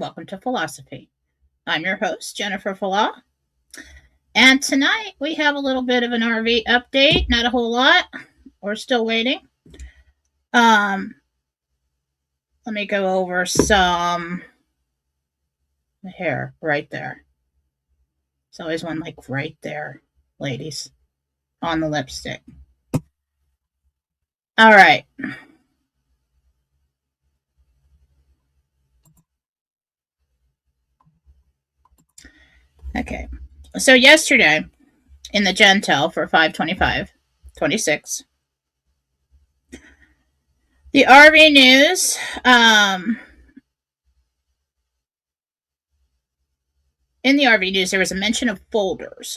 welcome to Fallawsophy. I'm your host, Jennifer Fallaw, and tonight we have a little bit of an RV update. Not a whole lot. We're still waiting. Let me go over some hair right there. There's always one like right there, ladies, on the lipstick. All right. Okay. So yesterday in the Gentel for 5/25/26, the RV news, in the RV news, there was a mention of folders.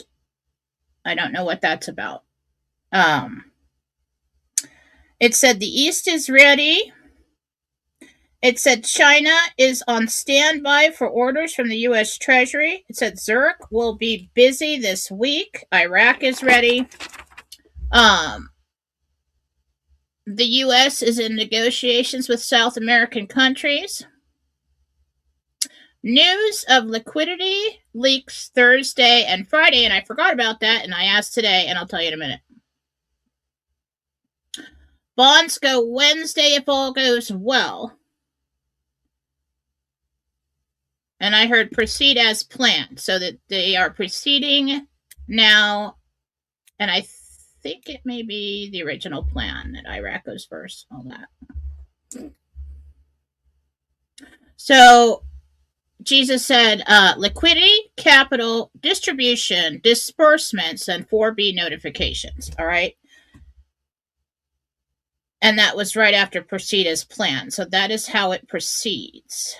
I don't know what that's about. It said the East is ready. It said China is on standby for orders from the U.S. Treasury. It said Zurich will be busy this week. Iraq is ready. The U.S. is in negotiations with South American countries. News of liquidity leaks Thursday and Friday, and I forgot about that, and I asked today, and I'll tell you in a minute. Bonds go Wednesday if all goes well. And I heard proceed as planned, so that they are proceeding now, and I think it may be the original plan that Iraq goes first, all that. So Jesus said liquidity, capital, distribution, disbursements, and 4B notifications. All right. And that was right after proceed as planned. So that is how it proceeds.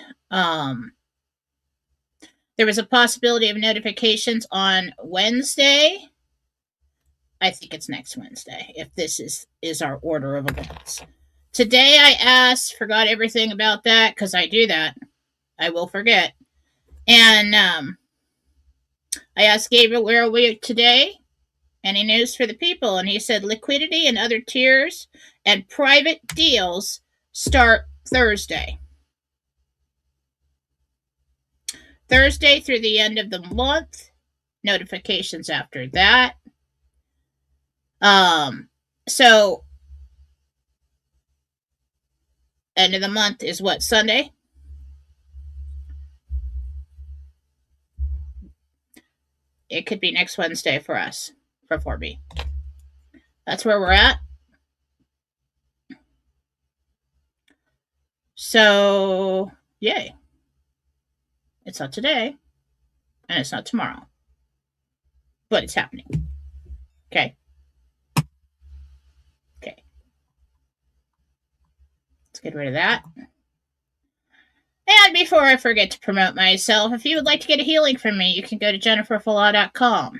There was a possibility of notifications on Wednesday. I think it's next Wednesday, if this is our order of events. Today I asked, forgot everything about that, because I do that. I will forget. And I asked Gabriel, where are we today? Any news for the people? And he said liquidity and other tiers and private deals start Thursday. Thursday through the end of the month. Notifications after that. So end of the month is what, Sunday? It could be next Wednesday for us, for 4B. That's where we're at. So, yay. It's not today, and it's not tomorrow. But it's happening. Okay. Okay. Let's get rid of that. And before I forget to promote myself, if you would like to get a healing from me, you can go to jenniferfallaw.com.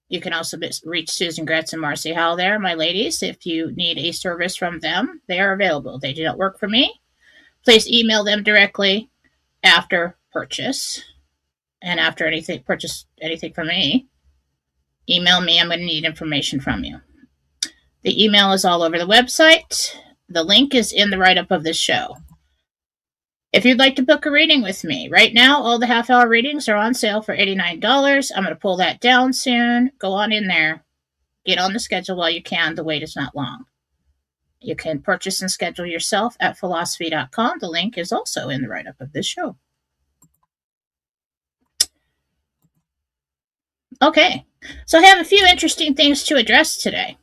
You can also reach Susan Gretz and Marcy Howell there, my ladies. If you need a service from them, they are available. They do not work for me. Please email them directly after purchase. And after purchase anything from me, email me. I'm going to need information from you. The email is all over the website. The link is in the write-up of this show. If you'd like to book a reading with me, right now, all the half-hour readings are on sale for $89. I'm going to pull that down soon. Go on in there. Get on the schedule while you can. The wait is not long. You can purchase and schedule yourself at Fallawsophy.com. The link is also in the write-up of this show. Okay, so I have a few interesting things to address today.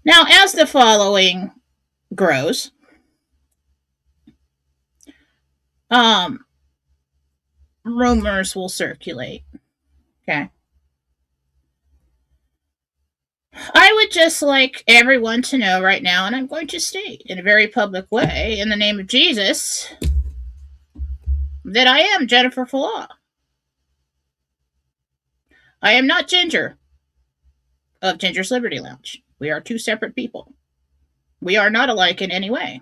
Now, as the following grows, rumors will circulate. Okay. I would just like everyone to know right now, and I'm going to state in a very public way, in the name of Jesus, that I am Jennifer Fallaw. I am not Ginger of Ginger's Liberty Lounge. We are two separate people. We are not alike in any way.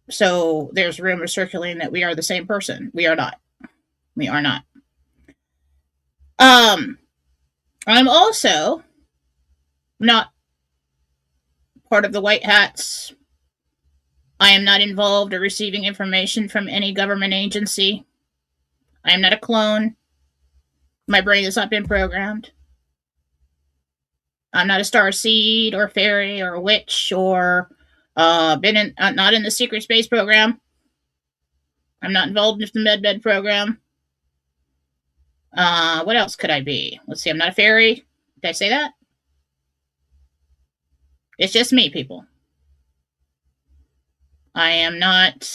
So there's rumors circulating that we are the same person. We are not. We are not. I'm also not part of the White Hats. I am not involved or receiving information from any government agency. I am not a clone. My brain has not been programmed. I'm not a star seed or fairy or a witch or not in the secret space program. I'm not involved in the medbed program. What else could I be? Let's see. I'm not a fairy. Did I say that? It's just me, people. I am not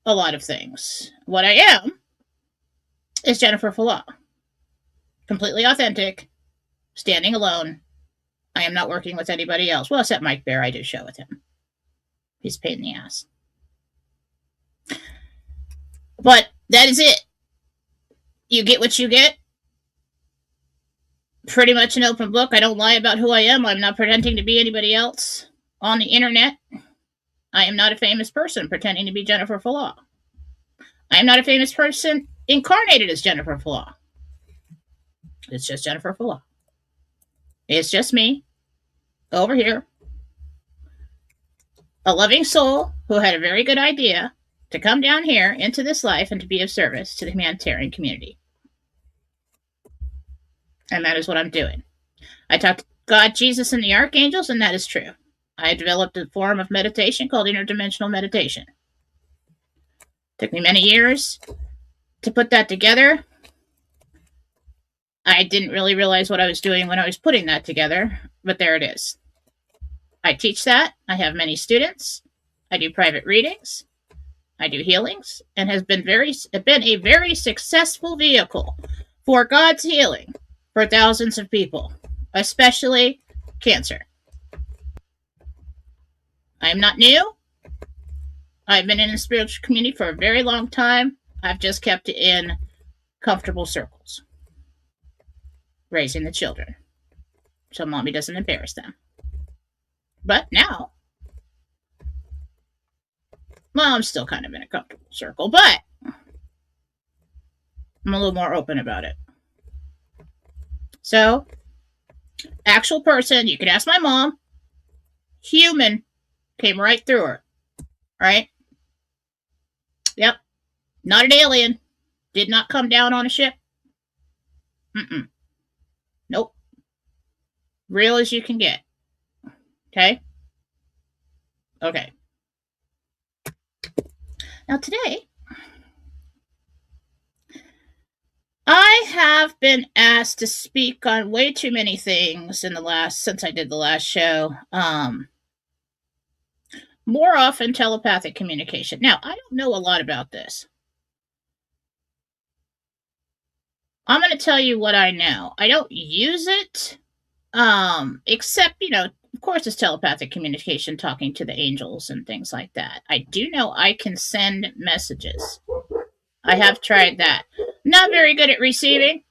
a lot of things. What I am is Jennifer Fallaw. Completely authentic, standing alone. I am not working with anybody else. Well, except Mike Bear. I do show with him. He's a pain in the ass. But that is it. You get what you get. Pretty much an open book. I don't lie about who I am. I'm not pretending to be anybody else on the internet. I am not a famous person pretending to be Jennifer Fallaw. I am not a famous person incarnated as Jennifer Fallaw. It's just Jennifer Fallaw. It's just me over here, a loving soul who had a very good idea to come down here into this life and to be of service to the humanitarian community. And that is what I'm doing. I talked to God, Jesus, and the archangels, and that is true. I developed a form of meditation called interdimensional meditation. Took me many years to put that together. I didn't really realize what I was doing when I was putting that together, but there it is. I teach that. I have many students. I do private readings. I do healings, and has been a very successful vehicle for God's healing for thousands of people, especially cancer. I'm not new. I've been in the spiritual community for a very long time. I've just kept it in comfortable circles, raising the children so mommy doesn't embarrass them. But now, well, I'm still kind of in a comfortable circle, but I'm a little more open about it. So, actual person, you can ask my mom, human, came right through her, right? Yep. Not an alien. Did not come down on a ship. Nope. Real as you can get. Okay? Okay. Now today, I have been asked to speak on way too many things since I did the last show. More often telepathic communication. Now, I don't know a lot about this. I'm going to tell you what I know. I don't use it, except, of course, it's telepathic communication, talking to the angels and things like that. I do know I can send messages. I have tried that. Not very good at receiving.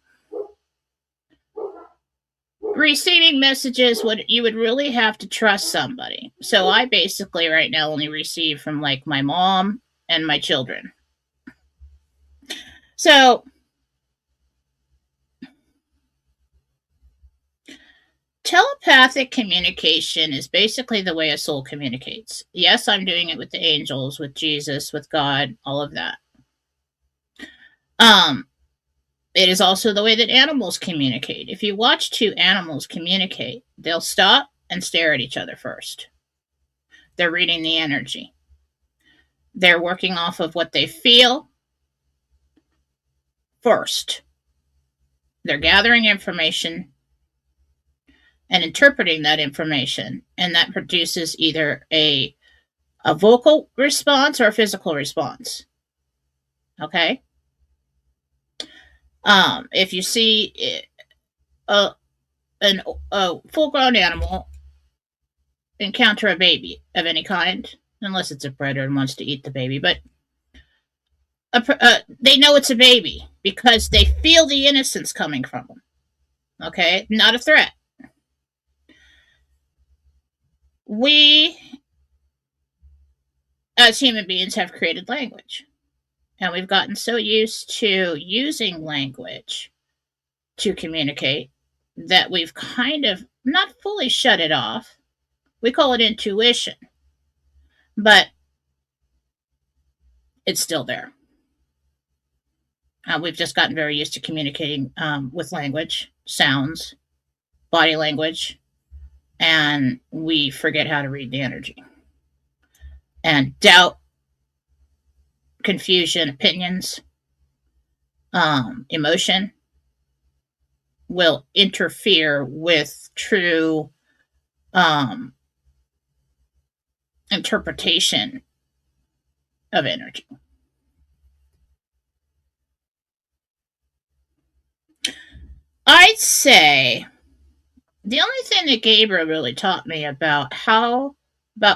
Receiving messages, you would really have to trust somebody. So I basically right now only receive from like my mom and my children. So telepathic communication is basically the way a soul communicates. Yes, I'm doing it with the angels, with Jesus, with God, all of that. It is also the way that animals communicate. If you watch two animals communicate, they'll stop and stare at each other first. They're reading the energy. They're working off of what they feel first. They're gathering information and interpreting that information, and that produces either a vocal response or a physical response. Okay? If you see a full-grown animal encounter a baby of any kind, unless it's a predator and wants to eat the baby, but they know it's a baby because they feel the innocence coming from them. Okay? Not a threat. We, as human beings, have created language. And we've gotten so used to using language to communicate that we've kind of not fully shut it off. We call it intuition, but it's still there. We've just gotten very used to communicating with language, sounds, body language, and we forget how to read the energy. And doubt, confusion, opinions, emotion will interfere with true interpretation of energy. I'd say the only thing that Gabriel really taught me about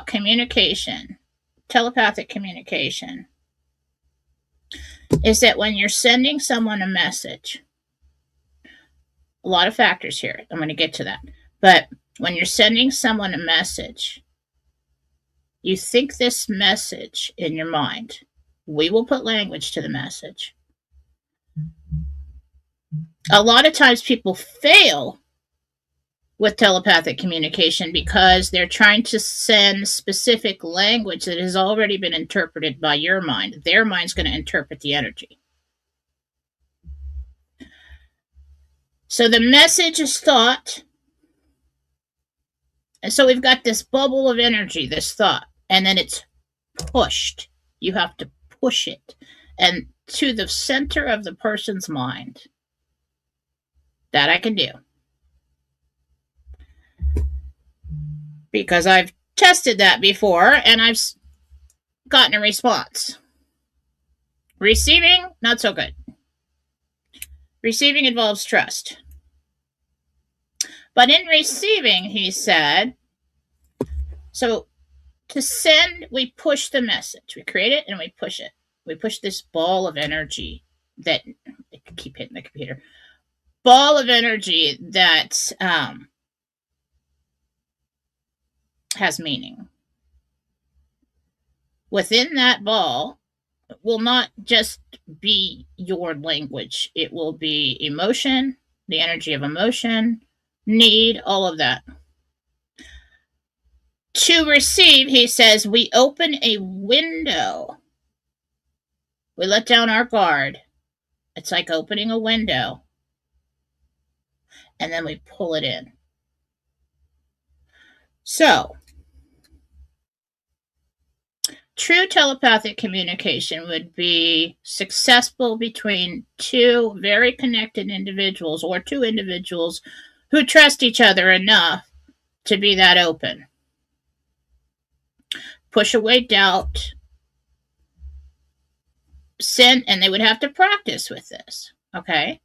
communication, telepathic communication, is that when you're sending someone a message, a lot of factors here. I'm going to get to that. But when you're sending someone a message, you think this message in your mind. We will put language to the message. A lot of times people fail with telepathic communication because they're trying to send specific language that has already been interpreted by your mind. Their mind's going to interpret the energy. So the message is thought. And so we've got this bubble of energy, this thought, and then it's pushed. You have to push it and to the center of the person's mind. That I can do. Because I've tested that before and I've gotten a response. Receiving, not so good. Receiving involves trust. But in receiving, he said, so to send, we push the message. We create it and we push it. We push this ball of energy that, I keep hitting the computer, ball of energy that has meaning. Within that ball will not just be your language. It will be emotion, the energy of emotion, need, all of that. To receive, he says, we open a window. We let down our guard. It's like opening a window. And then we pull it in. So, true telepathic communication would be successful between two very connected individuals or two individuals who trust each other enough to be that open. Push away doubt. Send, and they would have to practice with this, okay?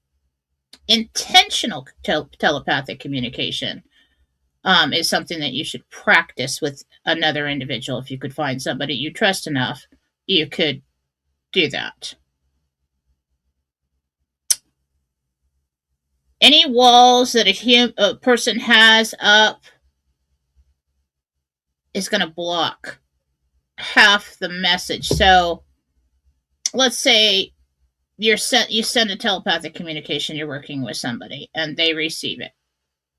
Intentional telepathic communication is something that you should practice with another individual. If you could find somebody you trust enough, you could do that. Any walls that a person has up is going to block half the message. So let's say you send a telepathic communication, you're working with somebody, and they receive it.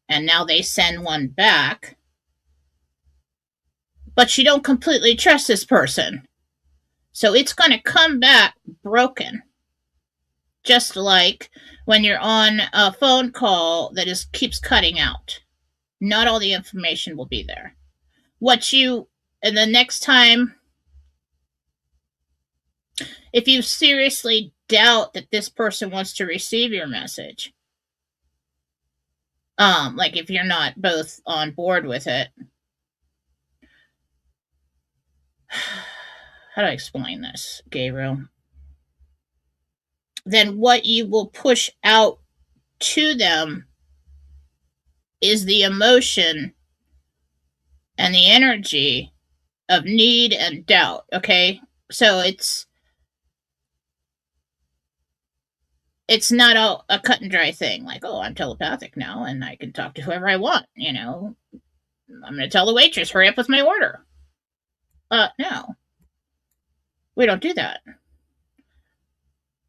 And now they send one back, but you don't completely trust this person. So it's going to come back broken. Just like when you're on a phone call that keeps cutting out. Not all the information will be there. And the next time, if you seriously doubt that this person wants to receive your message, like if you're not both on board with it, how do I explain this, Gabriel? Then what you will push out to them is the emotion and the energy of need and doubt, okay? So it's not a cut and dry thing, like, oh, I'm telepathic now and I can talk to whoever I want, I'm going to tell the waitress, hurry up with my order. No. We don't do that.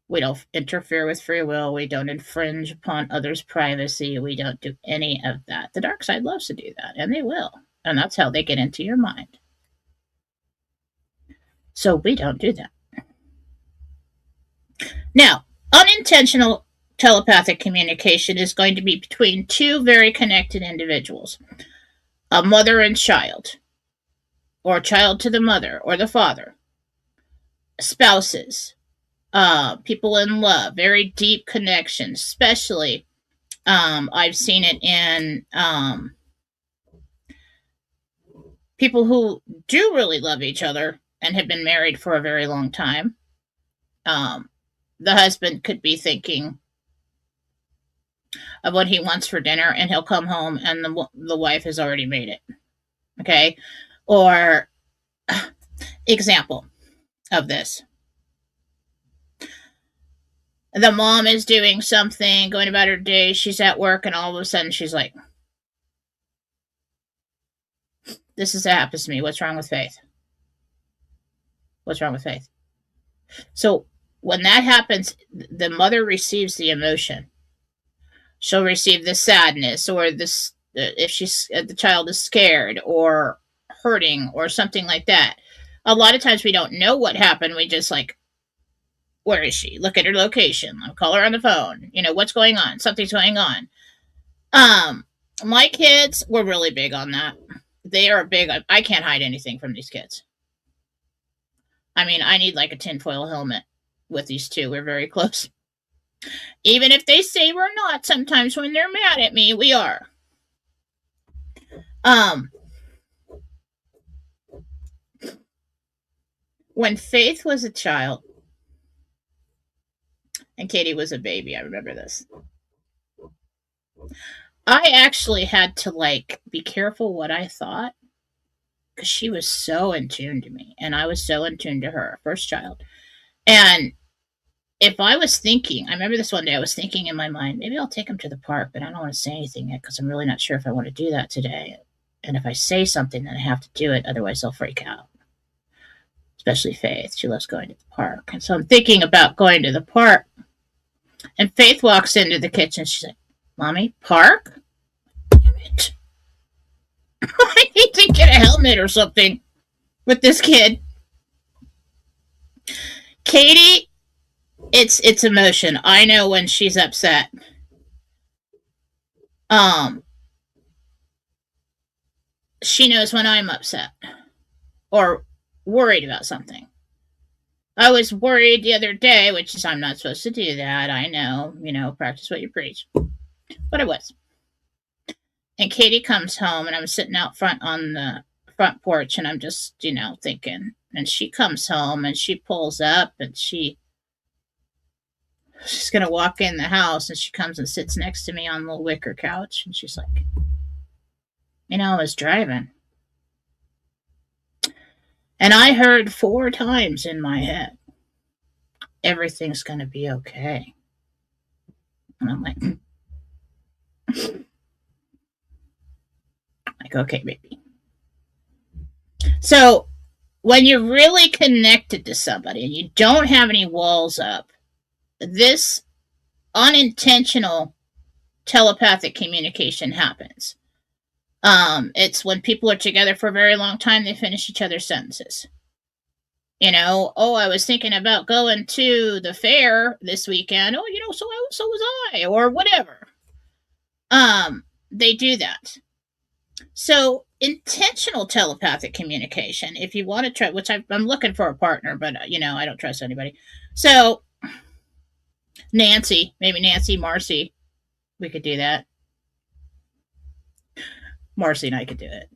We don't interfere with free will. We don't infringe upon others' privacy. We don't do any of that. The dark side loves to do that, and they will. And that's how they get into your mind. So we don't do that. Now, unintentional telepathic communication is going to be between two very connected individuals, a mother and child, or a child to the mother or the father, spouses, people in love, very deep connections, especially I've seen it in people who do really love each other and have been married for a very long time. The husband could be thinking of what he wants for dinner, and he'll come home and the wife has already made it. Okay? Or, example of this. The mom is doing something, going about her day, she's at work, and all of a sudden she's like, this is what happens to me. What's wrong with Faith? What's wrong with Faith? So when that happens, the mother receives the emotion. She'll receive the sadness, or this if the child is scared or hurting or something like that. A lot of times we don't know what happened. We just like, where is she? Look at her location. I'll call her on the phone. What's going on? Something's going on. My kids were really big on that. They are big. I can't hide anything from these kids. I mean, I need like a tinfoil helmet with these two. We're very close. Even if they say we're not, sometimes when they're mad at me, we are. When Faith was a child and Katie was a baby, I remember this. I actually had to be careful what I thought, because she was so in tune to me and I was so in tune to her, first child. And if I was thinking, I remember this one day, I was thinking in my mind, maybe I'll take him to the park, but I don't want to say anything yet because I'm really not sure if I want to do that today. And if I say something, then I have to do it. Otherwise, they'll freak out. Especially Faith. She loves going to the park. And so I'm thinking about going to the park. And Faith walks into the kitchen. She's like, Mommy, park? Damn it. I need to get a helmet or something with this kid. Katie, it's emotion. I know when she's upset. She knows when I'm upset or worried about something. I was worried the other day, which is I'm not supposed to do that. I know, practice what you preach. But I was. And Katie comes home, and I'm sitting out front on the front porch, and I'm just, thinking. And she comes home, and she pulls up, and she's going to walk in the house, and she comes and sits next to me on the little wicker couch, and she's like, I was driving. And I heard 4 times in my head, everything's going to be okay. And I'm like, okay, baby. So when you're really connected to somebody and you don't have any walls up, this unintentional telepathic communication happens. It's when people are together for a very long time, they finish each other's sentences. I was thinking about going to the fair this weekend. So was I, or whatever. They do that. So intentional telepathic communication, if you want to try, which I'm looking for a partner, but I don't trust anybody. So Nancy, Marcy, we could do that. Marcy and I could do it.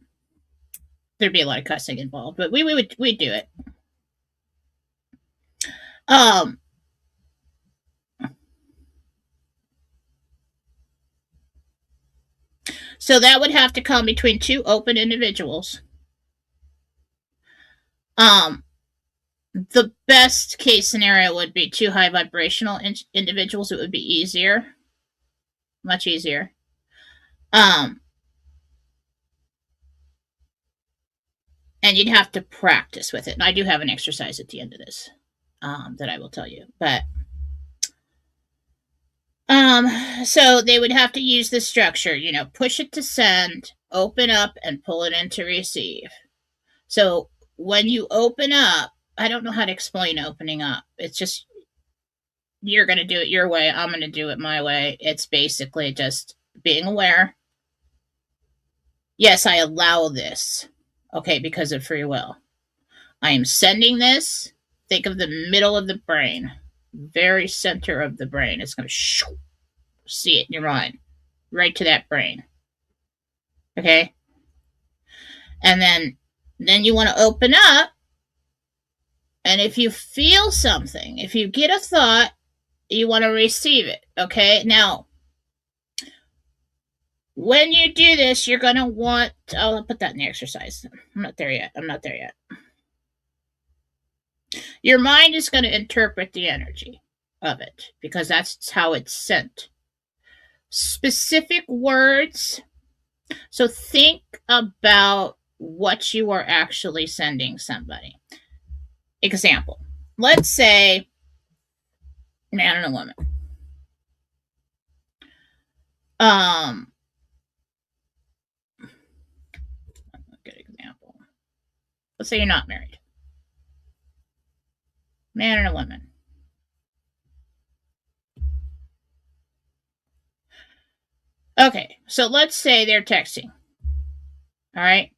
There'd be a lot of cussing involved, but we'd do it. So that would have to come between 2 open individuals. The best case scenario would be 2 high vibrational individuals. It would be easier, much easier. And you'd have to practice with it. And I do have an exercise at the end of this that I will tell you. But so they would have to use this structure, push it to send, open up and pull it in to receive. So when you open up, I don't know how to explain opening up. It's just, you're going to do it your way. I'm going to do it my way. It's basically just being aware. Yes, I allow this. Okay, because of free will. I am sending this. Think of the middle of the brain, very center of the brain. It's going to see it in your mind, right to that brain. Okay? And then you want to open up. And if you feel something, if you get a thought, you want to receive it. Okay? Now, when you do this, you're going to want, I'll put that in the exercise. I'm not there yet. Your mind is going to interpret the energy of it because that's how it's sent. Specific words. So think about what you are actually sending somebody. Example. Let's say man and a woman. Good example. Let's say you're not married. Man and a woman. Okay, so let's say they're texting. All right.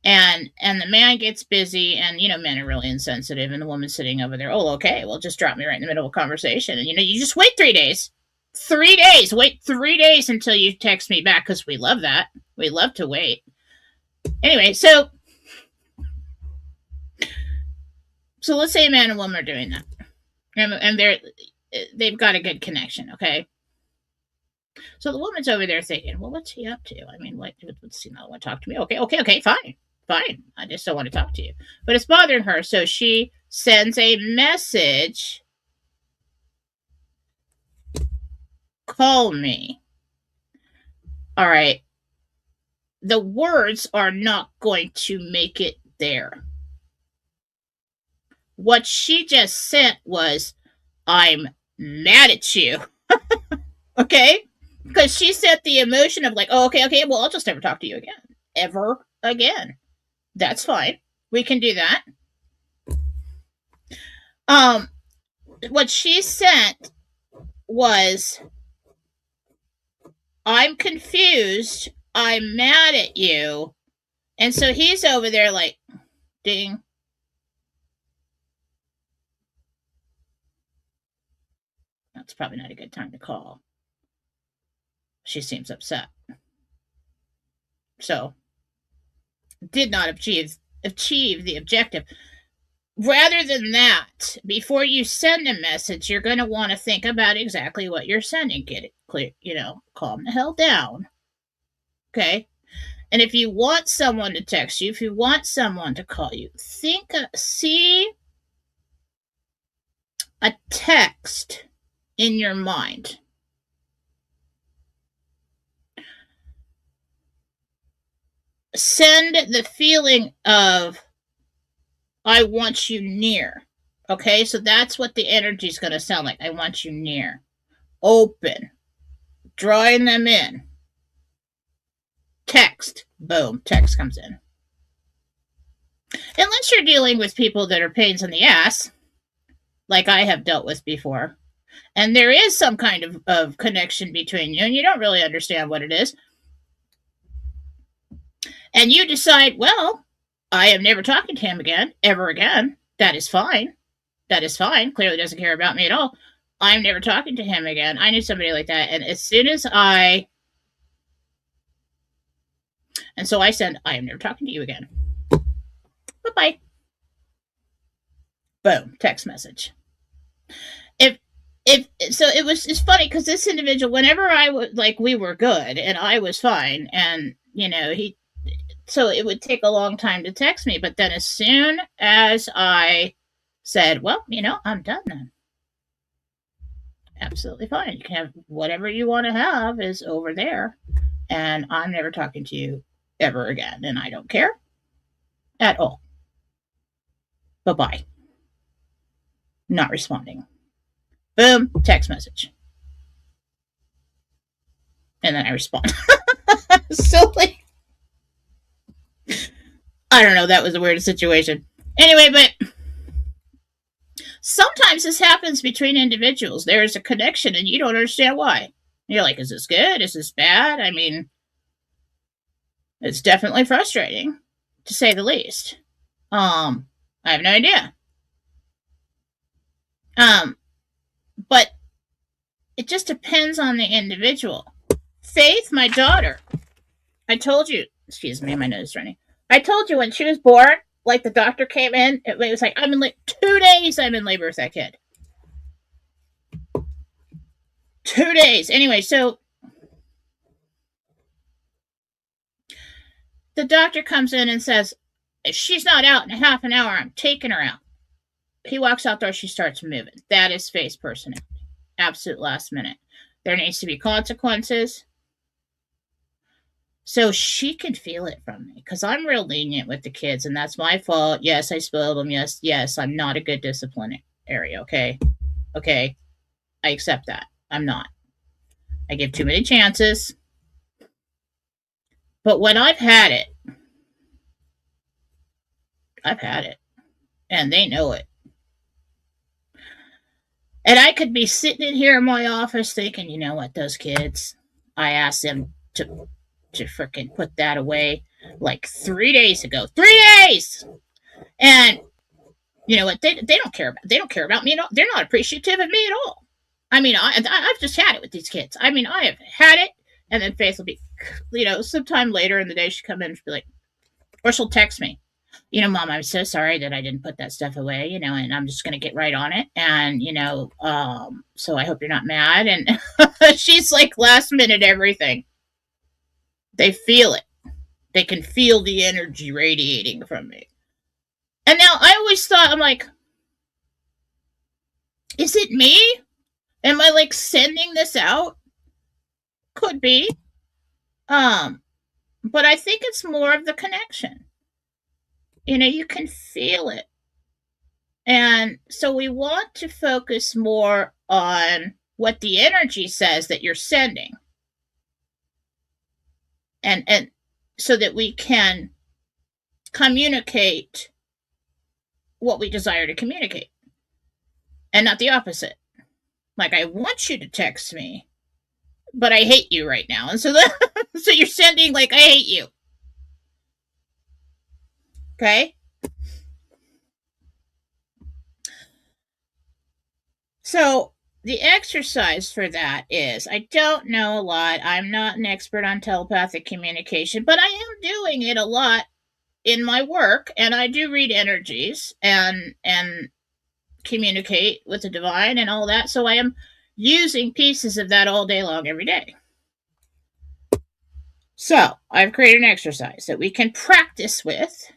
And the man gets busy, and men are really insensitive, and the woman's sitting over there. Oh, okay, well, just drop me right in the middle of a conversation. And you just wait 3 days. 3 days. Wait 3 days until you text me back, because we love that. We love to wait. Anyway, so let's say a man and woman are doing that. And they've got a good connection, okay? So the woman's over there thinking, well, what's he up to? I mean, what's he not want to talk to me? Okay, fine. I just don't want to talk to you. But it's bothering her, so she sends a message. Call me. All right. The words are not going to make it there. What she just sent was, I'm mad at you. Okay? Because she sent the emotion of like, oh, okay, well, I'll just never talk to you again. Ever again. That's fine. We can do that. What she sent was, I'm confused. I'm mad at you. And so he's over there like, ding. That's probably not a good time to call. She seems upset. So, did not achieve the objective. Rather than that, before you send a message, you're going to want to think about exactly what you're sending. Get it clear, calm the hell down. Okay? And if you want someone to text you, if you want someone to call you, see a text in your mind. Send the feeling of, I want you near. Okay, so that's what the energy is going to sound like. I want you near. Open. Drawing them in. Text. Boom. Text comes in. Unless you're dealing with people that are pains in the ass, like I have dealt with before, and there is some kind of connection between you, and you don't really understand what it is, and you decide, well, I am never talking to him again, ever again. That is fine. Clearly doesn't care about me at all. I'm never talking to him again. I knew somebody like that. And as soon as so I said, I am never talking to you again. Bye-bye. Boom. Text message. It's funny because this individual, whenever we were good and I was fine, and, so it would take a long time to text me. But then as soon as I said, well, I'm done then. Absolutely fine. You can have whatever you want to have is over there. And I'm never talking to you ever again. And I don't care at all. Bye-bye. Not responding. Boom. Text message. And then I respond. Silly. I don't know. That was a weird situation. Anyway, but sometimes this happens between individuals. There is a connection and you don't understand why. You're like, is this good? Is this bad? I mean, it's definitely frustrating, to say the least. I have no idea. But it just depends on the individual. Faith, my daughter, I told you, excuse me, my nose is running. I told you when she was born, like the doctor came in, it was like, I'm in 2 days I'm in labor with that kid. 2 days. Anyway, so the doctor comes in and says, if she's not out in half an hour, I'm taking her out. He walks out there, she starts moving. That is Faith's personality. Absolute last minute. There needs to be consequences. So she can feel it from me because I'm real lenient with the kids, and that's my fault. Yes, I spoiled them. Yes, I'm not a good disciplinarian. Okay, I accept that. I'm not. I give too many chances. But when I've had it, and they know it. And I could be sitting in here in my office thinking, you know what, those kids, I asked them to freaking put that away like 3 days ago. 3 days! And you know what? They don't care about me at all. They're not appreciative of me at all. I mean, I've just had it with these kids. I mean, I have had it, and then Faith will be, sometime later in the day she'll come in and she'll be like, or she'll text me, Mom, I'm so sorry that I didn't put that stuff away, and I'm just going to get right on it. And, so I hope you're not mad. And she's like last minute everything. They feel it. They can feel the energy radiating from me. And now I always thought, I'm like, is it me? Am I like sending this out? Could be. But I think it's more of the connection. You can feel it. And so we want to focus more on what the energy says that you're sending. And so that we can communicate what we desire to communicate. And not the opposite. Like, I want you to text me, but I hate you right now. And so so you're sending like, I hate you. Okay? So the exercise for that is, I don't know a lot. I'm not an expert on telepathic communication, but I am doing it a lot in my work, and I do read energies and communicate with the divine and all that. So I am using pieces of that all day long, every day. So I've created an exercise that we can practice with.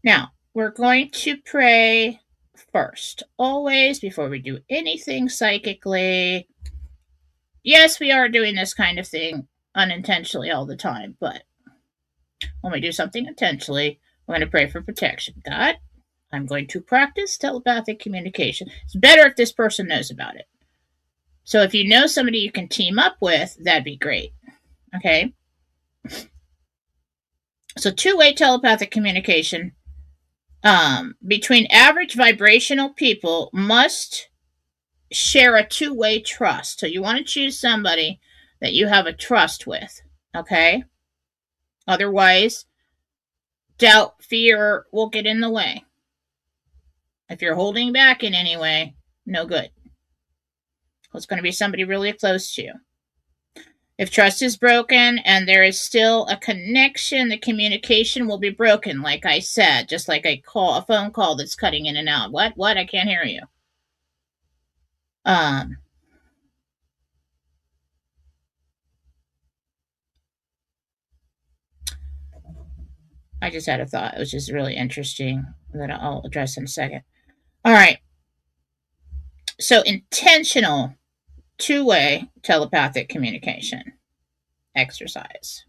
Now, we're going to pray first, always, before we do anything psychically. Yes, we are doing this kind of thing unintentionally all the time, but when we do something intentionally, we're going to pray for protection. God, I'm going to practice telepathic communication. It's better if this person knows about it. So if you know somebody you can team up with, that'd be great. Okay? So two-way telepathic communication between average vibrational people must share a two-way trust. So you want to choose somebody that you have a trust with. Okay? Otherwise, doubt, fear will get in the way. If you're holding back in any way, no good. It's going to be somebody really close to you. If trust is broken and there is still a connection, the communication will be broken, like I said, just like a phone call that's cutting in and out. What? I can't hear you. I just had a thought. It was just really interesting that I'll address in a second. All right. So intentional two-way telepathic communication exercise.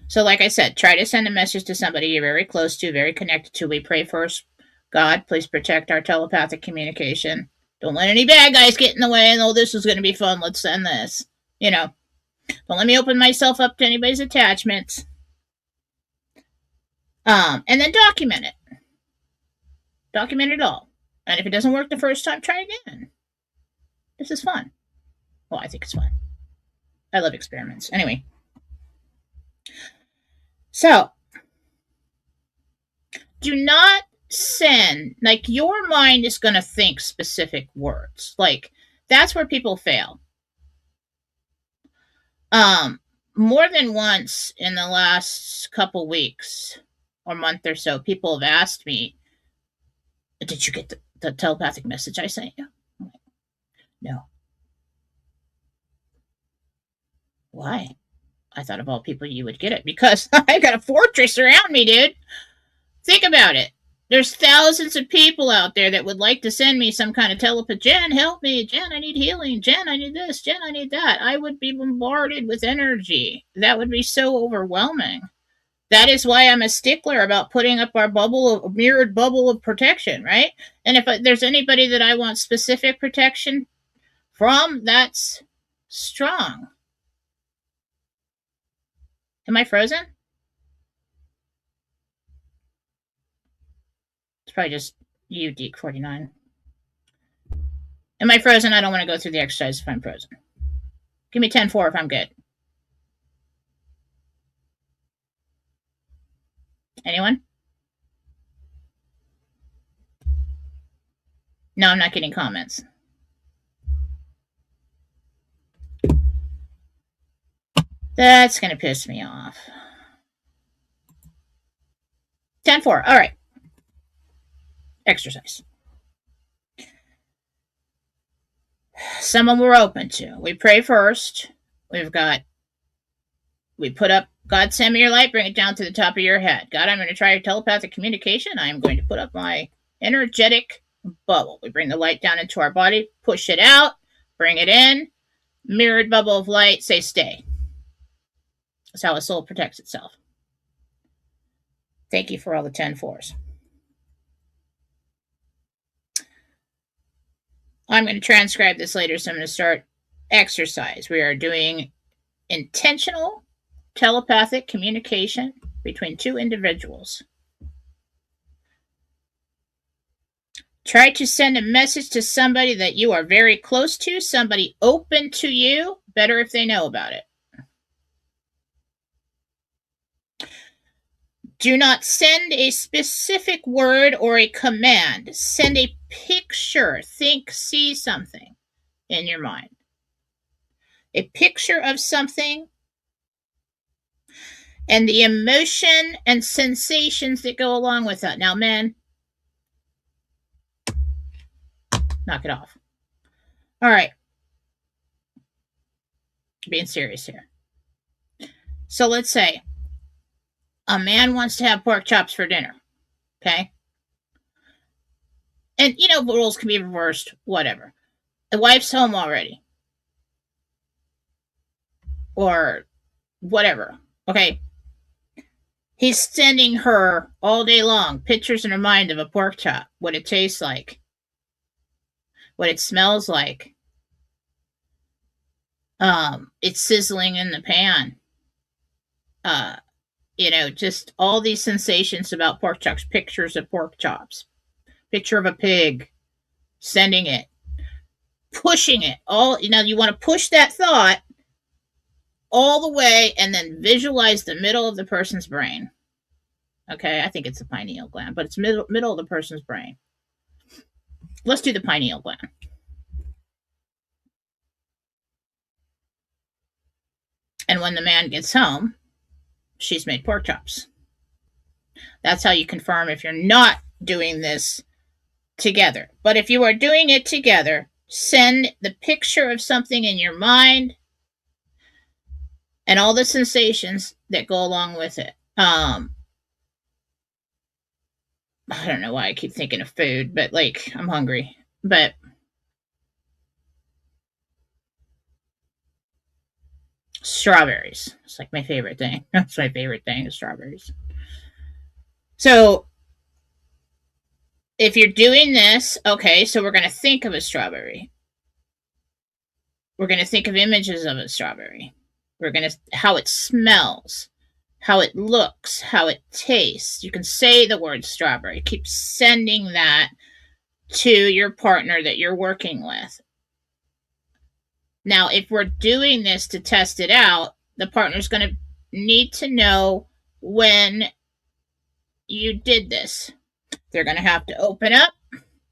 So like I said, try to send a message to somebody you're very close to, very connected to. We pray first, God, please protect our telepathic communication Don't let any bad guys get in the way and, oh, this is going to be fun. Let's send this. Don't let me open myself up to anybody's attachments. And then document it. Document it all. And if it doesn't work the first time, try again. This is fun. Well, I think it's fun. I love experiments. Anyway. So, do not send, like, your mind is going to think specific words. Like, that's where people fail. More than once in the last couple weeks or month or so, people have asked me, did you get the telepathic message I sent you? I'm like, no. Why? I thought of all people you would get it, because I got a fortress around me, dude. Think about it. There's thousands of people out there that would like to send me some kind of telepathy. Jen, help me. Jen, I need healing. Jen, I need this. Jen, I need that. I would be bombarded with energy. That would be so overwhelming. That is why I'm a stickler about putting up our mirrored bubble of protection, right? And if there's anybody that I want specific protection from, that's strong. Am I frozen? It's probably just you, Deke49. Am I frozen? I don't want to go through the exercise if I'm frozen. Give me 10-4 if I'm good. Anyone? No, I'm not getting comments. That's going to piss me off. 10-4. All right. Exercise. Some of them we're open to. We pray first. We put up, God, send me your light, bring it down to the top of your head. God, I'm going to try your telepathic communication. I'm going to put up my energetic bubble. We bring the light down into our body, push it out, bring it in, mirrored bubble of light, say stay. That's how a soul protects itself. Thank you for all the 10-4s. I'm going to transcribe this later, so I'm going to start exercise. We are doing intentional telepathic communication between two individuals. Try to send a message to somebody that you are very close to, somebody open to you, better if they know about it. Do not send a specific word or a command. Send a picture. See something in your mind. A picture of something and the emotion and sensations that go along with that. Now, men, knock it off. All right. Being serious here. So let's say a man wants to have pork chops for dinner. Okay? And, roles can be reversed, whatever. The wife's home already. Or whatever. Okay? He's sending her all day long pictures in her mind of a pork chop, what it tastes like, what it smells like. It's sizzling in the pan. Just all these sensations about pork chops, pictures of pork chops, picture of a pig, sending it, pushing it. You want to push that thought all the way and then visualize the middle of the person's brain. Okay, I think it's the pineal gland, but it's middle of the person's brain. Let's do the pineal gland. And when the man gets home, she's made pork chops. That's how you confirm if you're not doing this together. But if you are doing it together, send the picture of something in your mind and all the sensations that go along with it. I don't know why I keep thinking of food, but I'm hungry. But strawberries. It's like my favorite thing. That's my favorite thing is strawberries. So if you're doing this, okay, so we're going to think of a strawberry. We're going to think of images of a strawberry. We're going to, how it smells, how it looks, how it tastes. You can say the word strawberry. Keep sending that to your partner that you're working with. Now, if we're doing this to test it out, the partner's going to need to know when you did this. They're going to have to open up,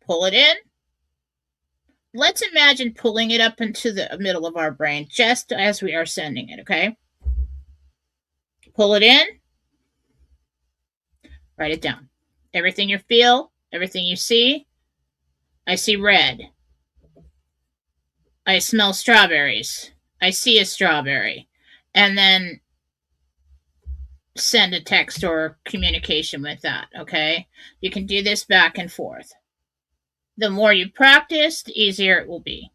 pull it in. Let's imagine pulling it up into the middle of our brain just as we are sending it, okay? Pull it in. Write it down. Everything you feel, everything you see. I see red. I smell strawberries. I see a strawberry. And then send a text or communication with that, okay? You can do this back and forth. The more you practice, the easier it will be.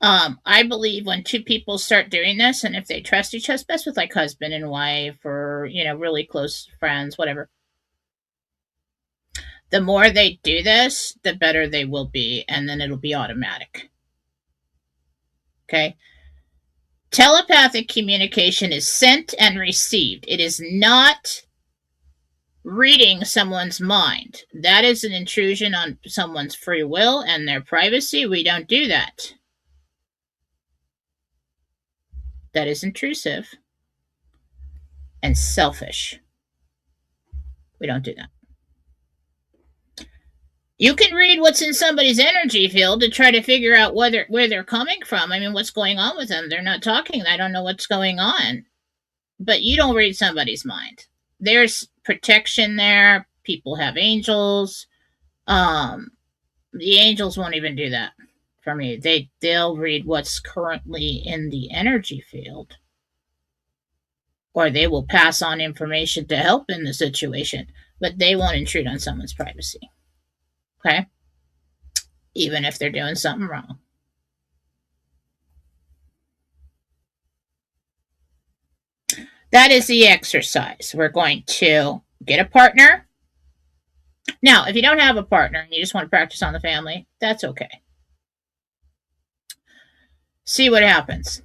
I believe when two people start doing this, and if they trust each other, best with like husband and wife or, really close friends, whatever. The more they do this, the better they will be, and then it'll be automatic. Okay? Telepathic communication is sent and received. It is not reading someone's mind. That is an intrusion on someone's free will and their privacy. We don't do that. That is intrusive and selfish. We don't do that. You can read what's in somebody's energy field to try to figure out where they're coming from. I mean, what's going on with them. They're not talking. I don't know what's going on. But you don't read somebody's mind. There's protection there. People have angels. The angels won't even do that for me. They'll read what's currently in the energy field. Or they will pass on information to help in the situation. But they won't intrude on someone's privacy. Okay? Even if they're doing something wrong. That is the exercise. We're going to get a partner. Now, if you don't have a partner and you just want to practice on the family, that's okay. See what happens.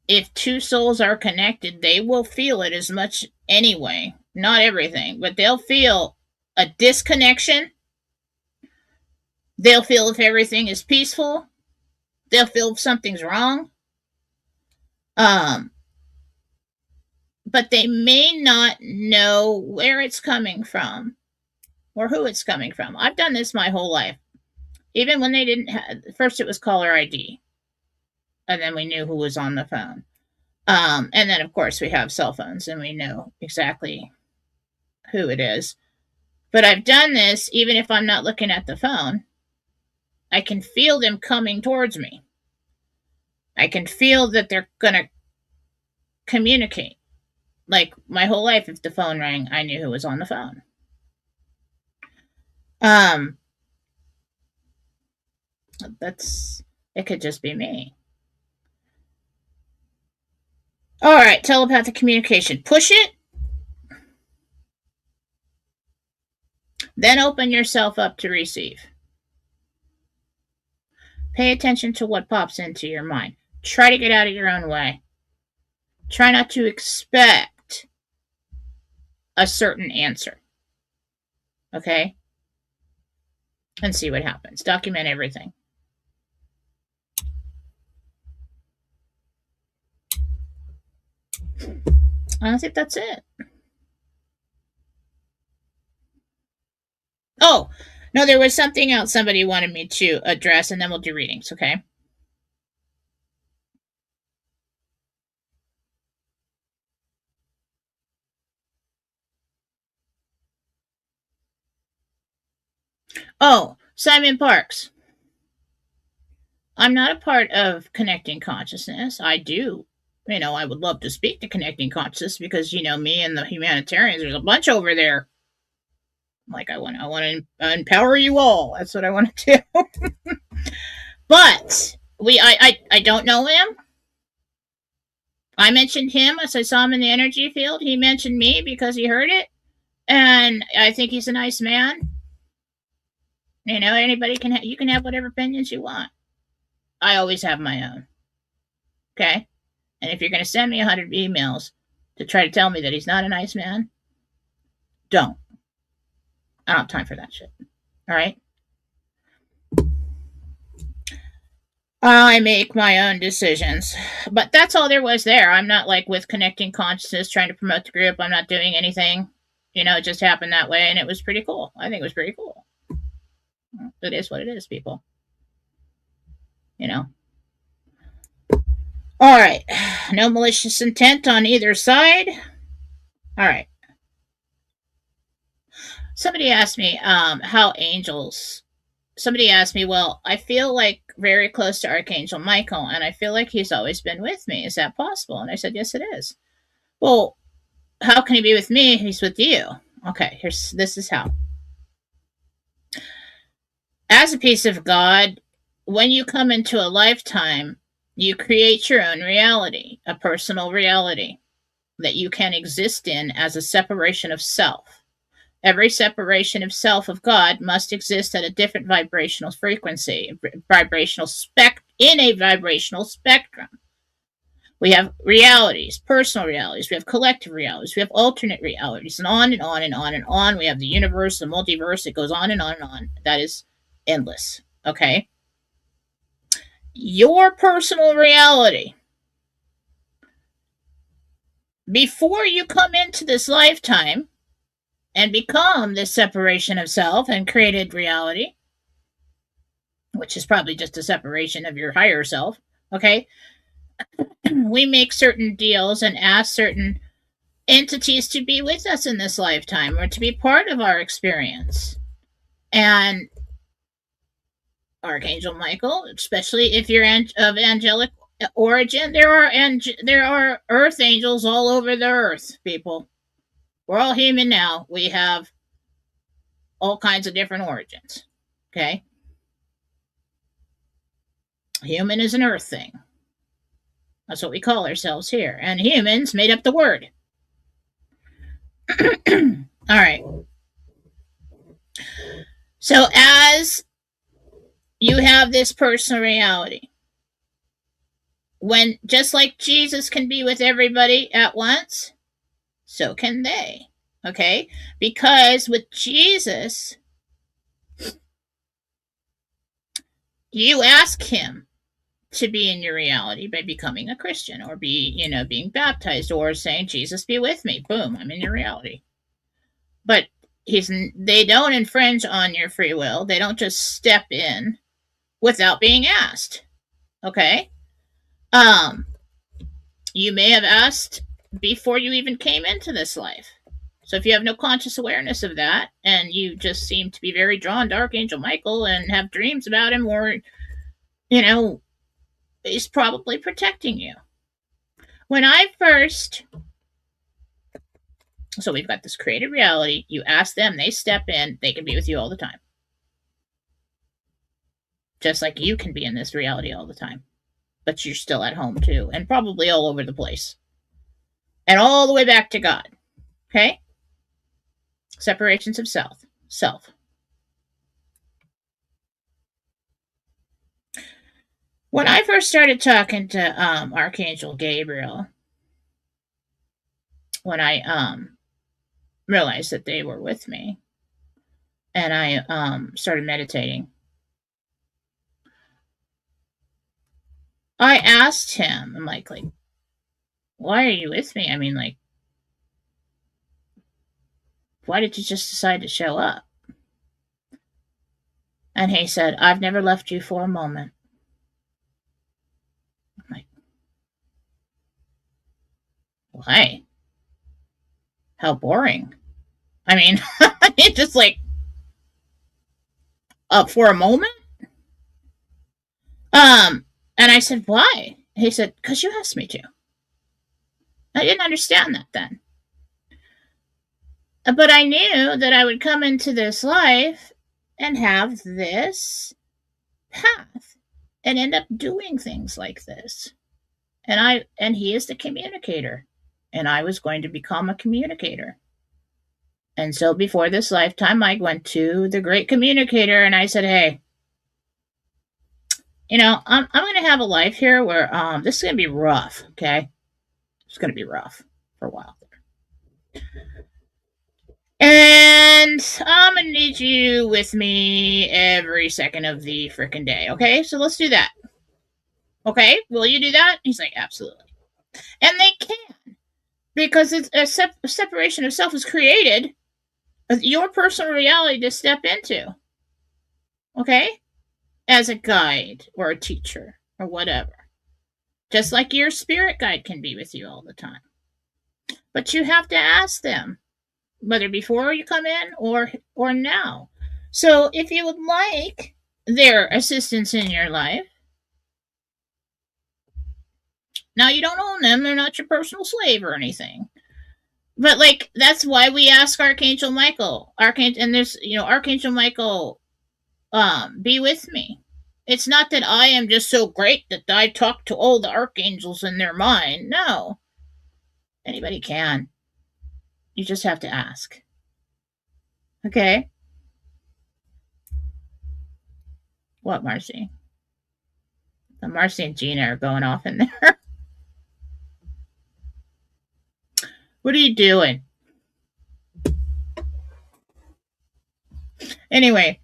If two souls are connected, they will feel it as much anyway. Not everything, but they'll feel a disconnection. They'll feel if everything is peaceful. They'll feel if something's wrong. But they may not know where it's coming from or who it's coming from. I've done this my whole life. Even when they didn't have, first it was caller ID. And then we knew who was on the phone. And then, of course, we have cell phones and we know exactly who it is. But I've done this even if I'm not looking at the phone. I can feel them coming towards me. I can feel that they're going to communicate. Like my whole life, if the phone rang, I knew who was on the phone. It could just be me. All right, telepathic communication. Push it. Then open yourself up to receive. Pay attention to what pops into your mind. Try to get out of your own way. Try not to expect a certain answer. Okay? And see what happens. Document everything. I think that's it. Oh, no, there was something else somebody wanted me to address, and then we'll do readings, okay? Oh, Simon Parks. I'm not a part of Connecting Consciousness. I do. I would love to speak to Connecting Consciousness because, me and the humanitarians, there's a bunch over there. Like I want to empower you all. That's what I want to do. But I don't know him. I mentioned him as I saw him in the energy field. He mentioned me because he heard it. And I think he's a nice man. Anybody you can have whatever opinions you want. I always have my own. Okay? And if you're going to send me 100 emails to try to tell me that he's not a nice man, don't. I don't have time for that shit. All right? I make my own decisions. But that's all there was there. I'm not like with Connecting Consciousness trying to promote the group. I'm not doing anything. It just happened that way, and it was pretty cool. I think it was pretty cool. It is what it is, people. All right. No malicious intent on either side. All right. Somebody asked me how angels. Somebody asked me, well, I feel like very close to Archangel Michael, and I feel like he's always been with me. Is that possible? And I said, yes, it is. Well, how can he be with me if he's with you? Okay, this is how. As a piece of God, when you come into a lifetime, you create your own reality, a personal reality that you can exist in as a separation of self. Every separation of self of God must exist at a different vibrational frequency, in a vibrational spectrum. We have realities, personal realities, we have collective realities, we have alternate realities, and on and on and on and on. We have the universe, the multiverse, it goes on and on and on. That is endless, okay? Your personal reality, before you come into this lifetime and become this separation of self and created reality, which is probably just a separation of your higher self, okay? We make certain deals and ask certain entities to be with us in this lifetime or to be part of our experience. And Archangel Michael, especially if you're of angelic origin, there are earth angels all over the earth, people. We're all human now. We have all kinds of different origins. Okay? Human is an earth thing. That's what we call ourselves here. And humans made up the word. All right. So as you have this personal reality, when just like Jesus can be with everybody at once, so can they. Okay? Because with Jesus, you ask him to be in your reality by becoming a Christian or being baptized or saying, Jesus, be with me. Boom, I'm in your reality. But they don't infringe on your free will. They don't just step in without being asked. Okay? You may have asked before you even came into this life. So if you have no conscious awareness of that and you just seem to be very drawn to Archangel Michael and have dreams about him, or, he's probably protecting you. When I first... So we've got this created reality. You ask them, they step in, they can be with you all the time. Just like you can be in this reality all the time. But you're still at home too, and probably all over the place. And all the way back to God. Okay? Separations of self. When I first started talking to Archangel Gabriel, when I realized that they were with me, and I started meditating, I asked him, I'm like, why are you with me? I mean, like, why did you just decide to show up? And he said, I've never left you for a moment. I'm like, why? How boring. I mean, it's just like, for a moment? And I said, why? He said, because you asked me to. I didn't understand that then. But I knew that I would come into this life and have this path and end up doing things like this. And he is the communicator. And I was going to become a communicator. And so before this lifetime, I went to the great communicator and I said, hey, I'm going to have a life here where this is going to be rough, okay? It's going to be rough for a while. And I'm going to need you with me every second of the freaking day, okay? So let's do that. Okay, will you do that? He's like, absolutely. And they can, because it's a separation of self is created, your personal reality to step into, okay? As a guide or a teacher or whatever. Just like your spirit guide can be with you all the time. But you have to ask them, whether before you come in or now. So if you would like their assistance in your life, now you don't own them, they're not your personal slave or anything. But like that's why we ask Archangel Michael. Archangel Michael, be with me. It's not that I am just so great that I talk to all the archangels in their mind. No. Anybody can. You just have to ask. Okay? What, Marcy? Marcy and Gina are going off in there. What are you doing? Anyway,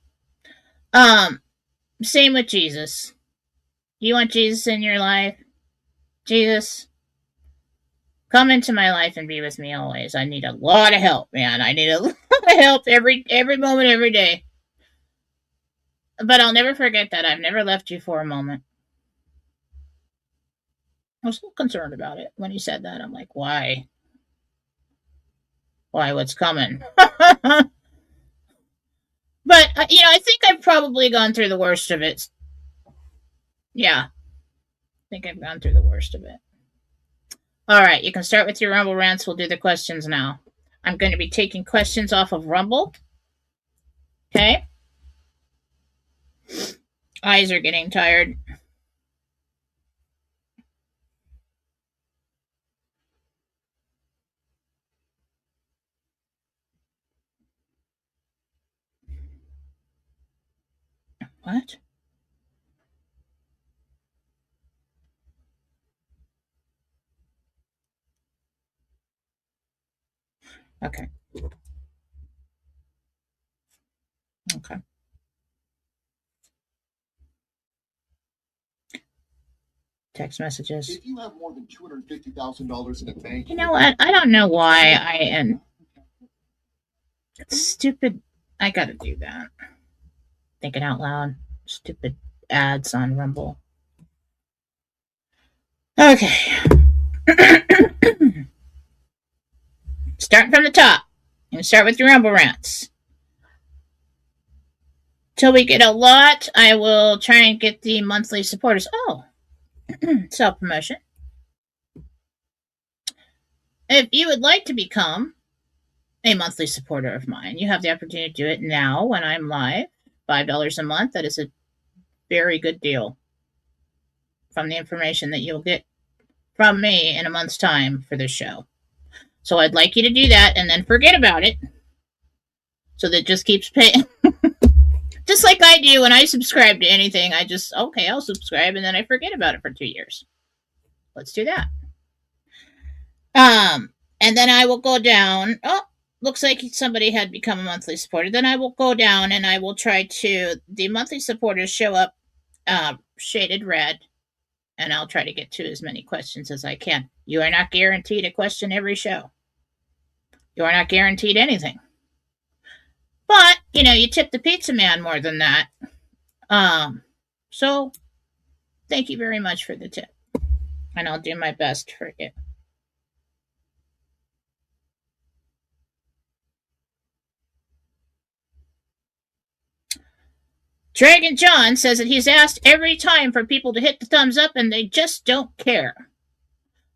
same with Jesus. You want Jesus in your life? Jesus, come into my life and be with me always. I need a lot of help, man. I need a lot of help every moment, every day. But I'll never forget that. I've never left you for a moment. I was a little concerned about it when he said that. I'm like, why? Why? What's coming? But I think I've probably gone through the worst of it. Yeah, I think I've gone through the worst of it. All right, you can start with your Rumble rants. We'll do the questions now. I'm going to be taking questions off of Rumble. Okay. Eyes are getting tired. What? Okay. Okay. Text messages. If you have more than $250,000 in the bank, you know what? I don't know why I am stupid. I gotta do that. Thinking out loud. Stupid ads on Rumble. Okay. Starting from the top. I'm gonna start with your Rumble rants. Till we get a lot, I will try and get the monthly supporters. Oh, self promotion. If you would like to become a monthly supporter of mine, you have the opportunity to do it now when I'm live. $5 a month. That is a very good deal from the information that you'll get from me in a month's time for this show. So I'd like you to do that and then forget about it. So that just keeps paying. Just like I do when I subscribe to anything. I'll subscribe and then I forget about it for 2 years. Let's do that. And then I will go down. Oh, looks like somebody had become a monthly supporter. Then I will go down and I will try to. The monthly supporters show up shaded red, and I'll try to get to as many questions as I can. You are not guaranteed a question every show. You are not guaranteed anything. But, you tip the pizza man more than that. So, thank you very much for the tip. And I'll do my best for you. Dragon John says that he's asked every time for people to hit the thumbs up and they just don't care.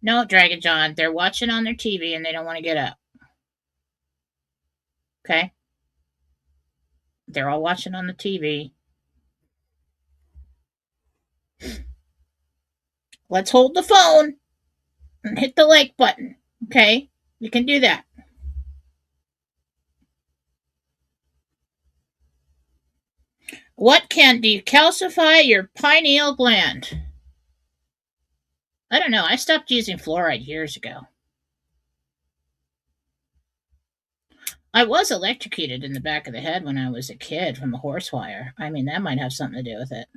No, Dragon John, they're watching on their TV and they don't want to get up. Okay? They're all watching on the TV. Let's hold the phone and hit the like button. Okay? You can do that. What can decalcify your pineal gland? I don't know. I stopped using fluoride years ago. I was electrocuted in the back of the head when I was a kid from a horse wire. I mean, that might have something to do with it.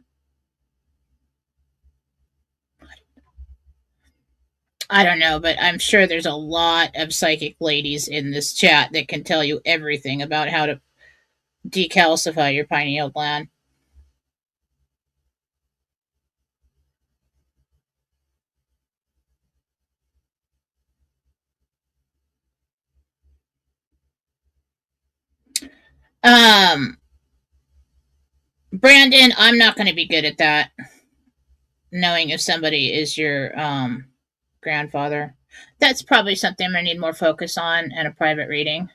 I don't know, but I'm sure there's a lot of psychic ladies in this chat that can tell you everything about how to decalcify your pineal gland. Brandon, I'm not going to be good at that. Knowing if somebody is your grandfather. That's probably something I'm going to need more focus on in a private reading.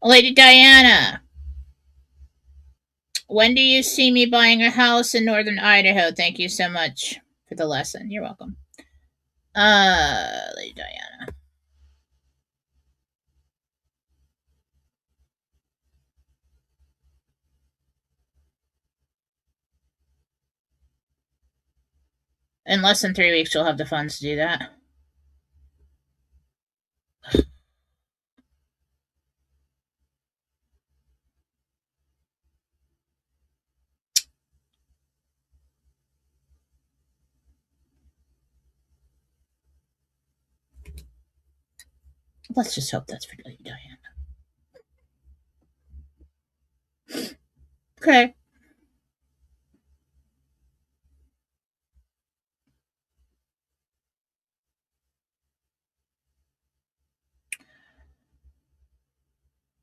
Lady Diana, when do you see me buying a house in northern Idaho? Thank you so much for the lesson. You're welcome. Lady Diana. In less than 3 weeks, you'll have the funds to do that. Let's just hope that's for Lady Diana. Okay.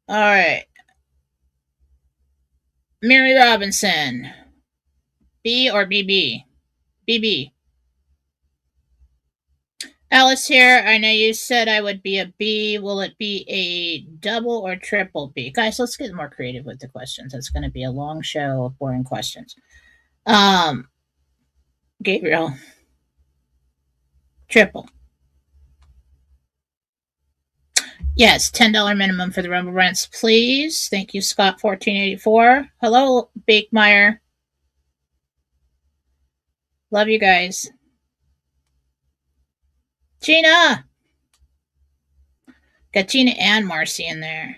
All right. Mary Robinson. B or BB? BB. Alice here. I know you said I would be a B. Will it be a double or triple B? Guys, let's get more creative with the questions. It's going to be a long show of boring questions. Gabriel. Triple. Yes, $10 minimum for the Rumble rents, please. Thank you, Scott 1484. Hello, Bakemeyer. Love you guys. Gina. Got Gina and Marcy in there.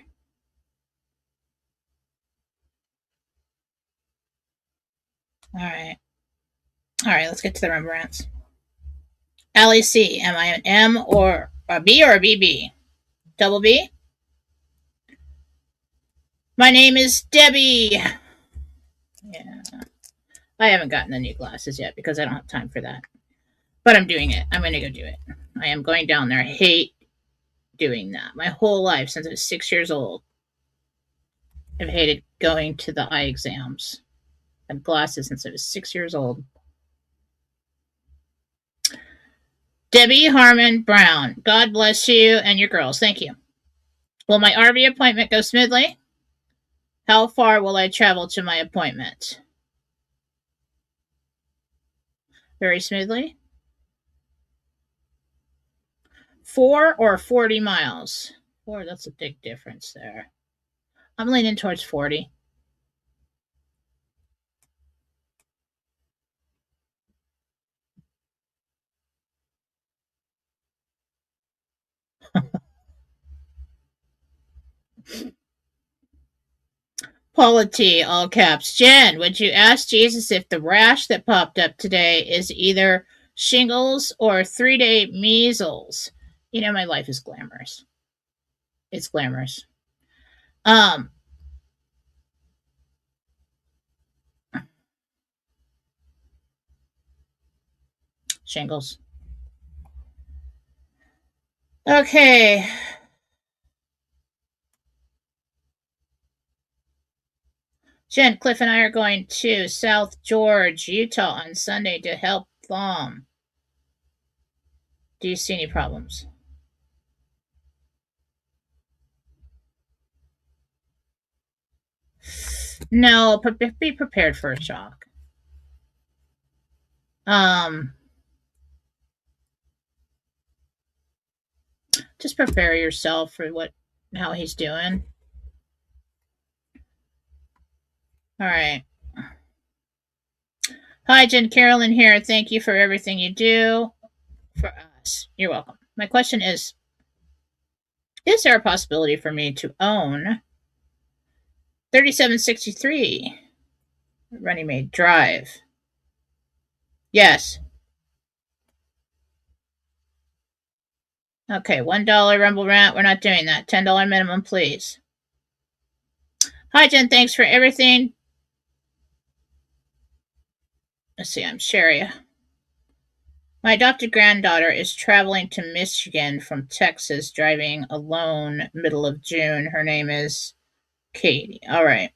All right. All right, let's get to the Rembrandts. Allie C. Am I an M or a B or a BB? Double B? My name is Debbie. Yeah. I haven't gotten the new glasses yet because I don't have time for that. But I'm doing it. I'm going to go do it. I am going down there. I hate doing that. My whole life, since I was 6 years old, I've hated going to the eye exams. I had glasses since I was 6 years old. Debbie Harmon Brown. God bless you and your girls. Thank you. Will my RV appointment go smoothly? How far will I travel to my appointment? Very smoothly. 4 or 40 miles? 4, that's a big difference there. I'm leaning towards 40. Paula T, all caps. Jen, would you ask Jesus if the rash that popped up today is either shingles or 3-day measles? You know, my life is glamorous. It's glamorous. Shingles. Okay. Jen, Cliff and I are going to South George, Utah on Sunday to help them. Do you see any problems? No, but be prepared for a shock. Just prepare yourself for how he's doing. All right. Hi, Jen Carolyn here. Thank you for everything you do for us. You're welcome. My question is there a possibility for me to own 3763 Runnymede Drive? Yes. Okay, $1 Rumble Rant. We're not doing that. $10 minimum, please. Hi, Jen. Thanks for everything. Let's see. I'm Sherry. My adopted granddaughter is traveling to Michigan from Texas, driving alone middle of June. Her name is Katie. All right.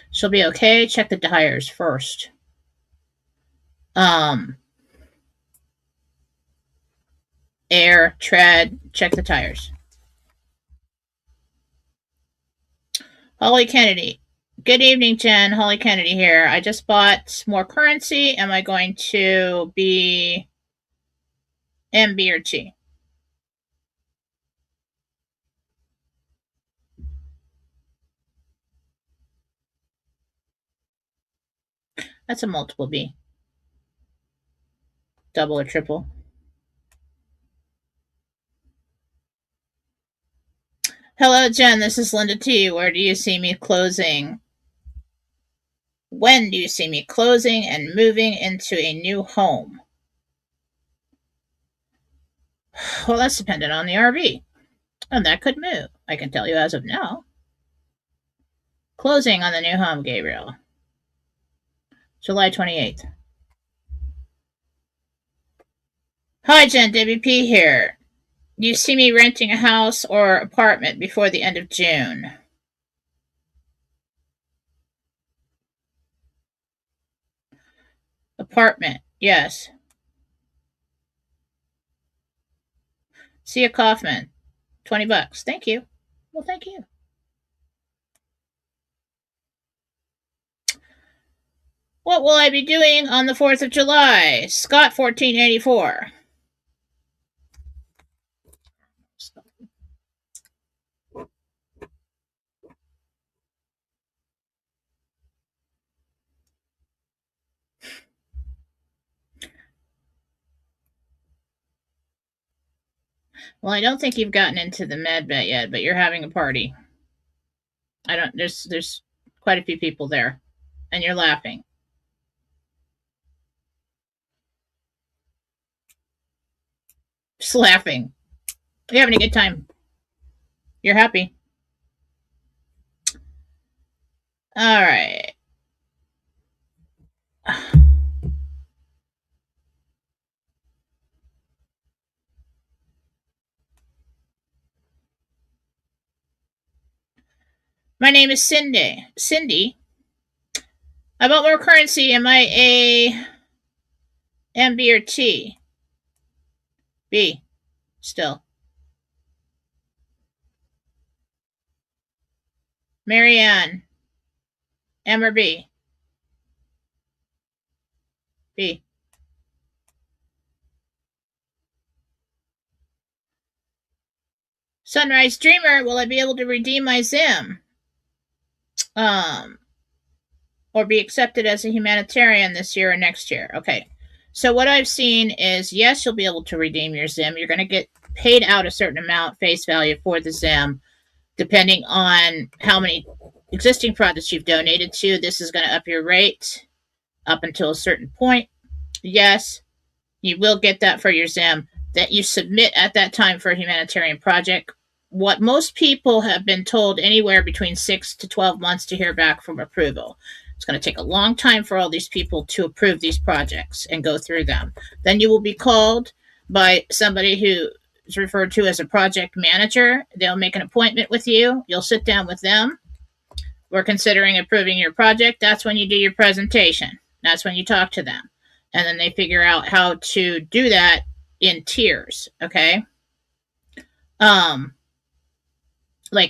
She'll be okay. Check the tires first. Air, tread, check the tires. Holly Kennedy. Good evening, Jen. Holly Kennedy here. I just bought more currency. Am I going to be M, B, or T? That's a multiple B. Double or triple. Hello, Jen. This is Linda T. Where do you see me closing? When do you see me closing and moving into a new home? Well, that's dependent on the RV. And that could move. I can tell you as of now. Closing on the new home, Gabriel. July 28th. Hi, Jen. Debbie P. here. Do you see me renting a house or apartment before the end of June? Apartment, yes. Sia Kaufman, $20. Thank you. Well, thank you. What will I be doing on the 4th of July? Scott 1484. Well, I don't think you've gotten into the med bet yet, but you're having a party. There's quite a few people there, and you're laughing. Just laughing. You're having a good time. You're happy. All right. My name is Cindy. Cindy. I bought more currency. Am I a M, B, or T? B. Still. Marianne. M or B? B. Sunrise Dreamer. Will I be able to redeem my Zim? Or be accepted as a humanitarian this year or next year? Okay. So what I've seen is, yes, you'll be able to redeem your Zim. You're going to get paid out a certain amount face value for the Zim, depending on how many existing projects you've donated to. This is going to up your rate up until a certain point. Yes, you will get that for your Zim that you submit at that time for a humanitarian project. What most people have been told, anywhere between 6 to 12 months to hear back from approval. It's going to take a long time for all these people to approve these projects and go through them. Then you will be called by somebody who is referred to as a project manager. They'll make an appointment with you. You'll sit down with them. We're considering approving your project. That's when you do your presentation. That's when you talk to them. And then they figure out how to do that in tiers, okay? Um,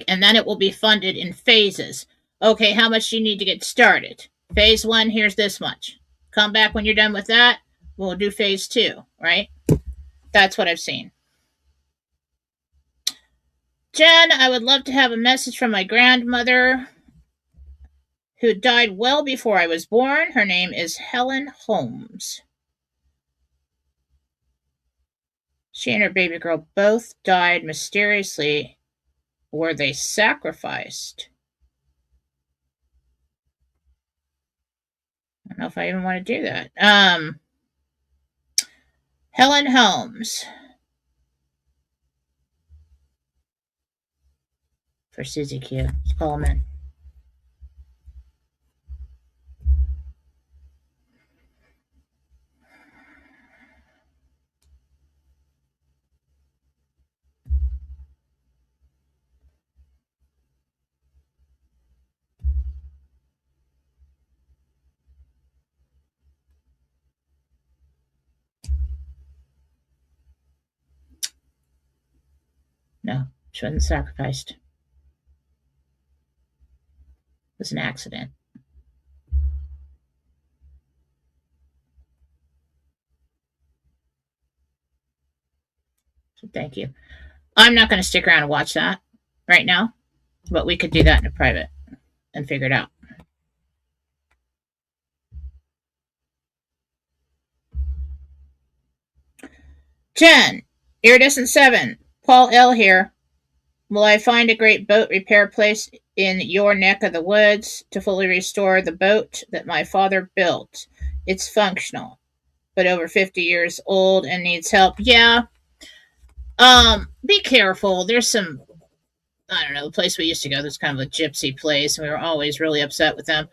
and then it will be funded in phases. Okay, how much do you need to get started? Phase one, here's this much. Come back when you're done with that. We'll do phase two, right? That's what I've seen. Jen, I would love to have a message from my grandmother who died well before I was born. Her name is Helen Holmes. She and her baby girl both died mysteriously. Were they sacrificed? I don't know if I even want to do that. Helen Holmes. For Susie Q. Let's call him in. No, she wasn't sacrificed. It was an accident. So thank you. I'm not going to stick around and watch that right now, but we could do that in a private and figure it out. Jen, Iridescent 7, Paul L. here. Will I find a great boat repair place in your neck of the woods to fully restore the boat that my father built? It's functional, but over 50 years old and needs help. Yeah. Be careful. There's some, I don't know, the place we used to go, there's kind of a gypsy place, and we were always really upset with them.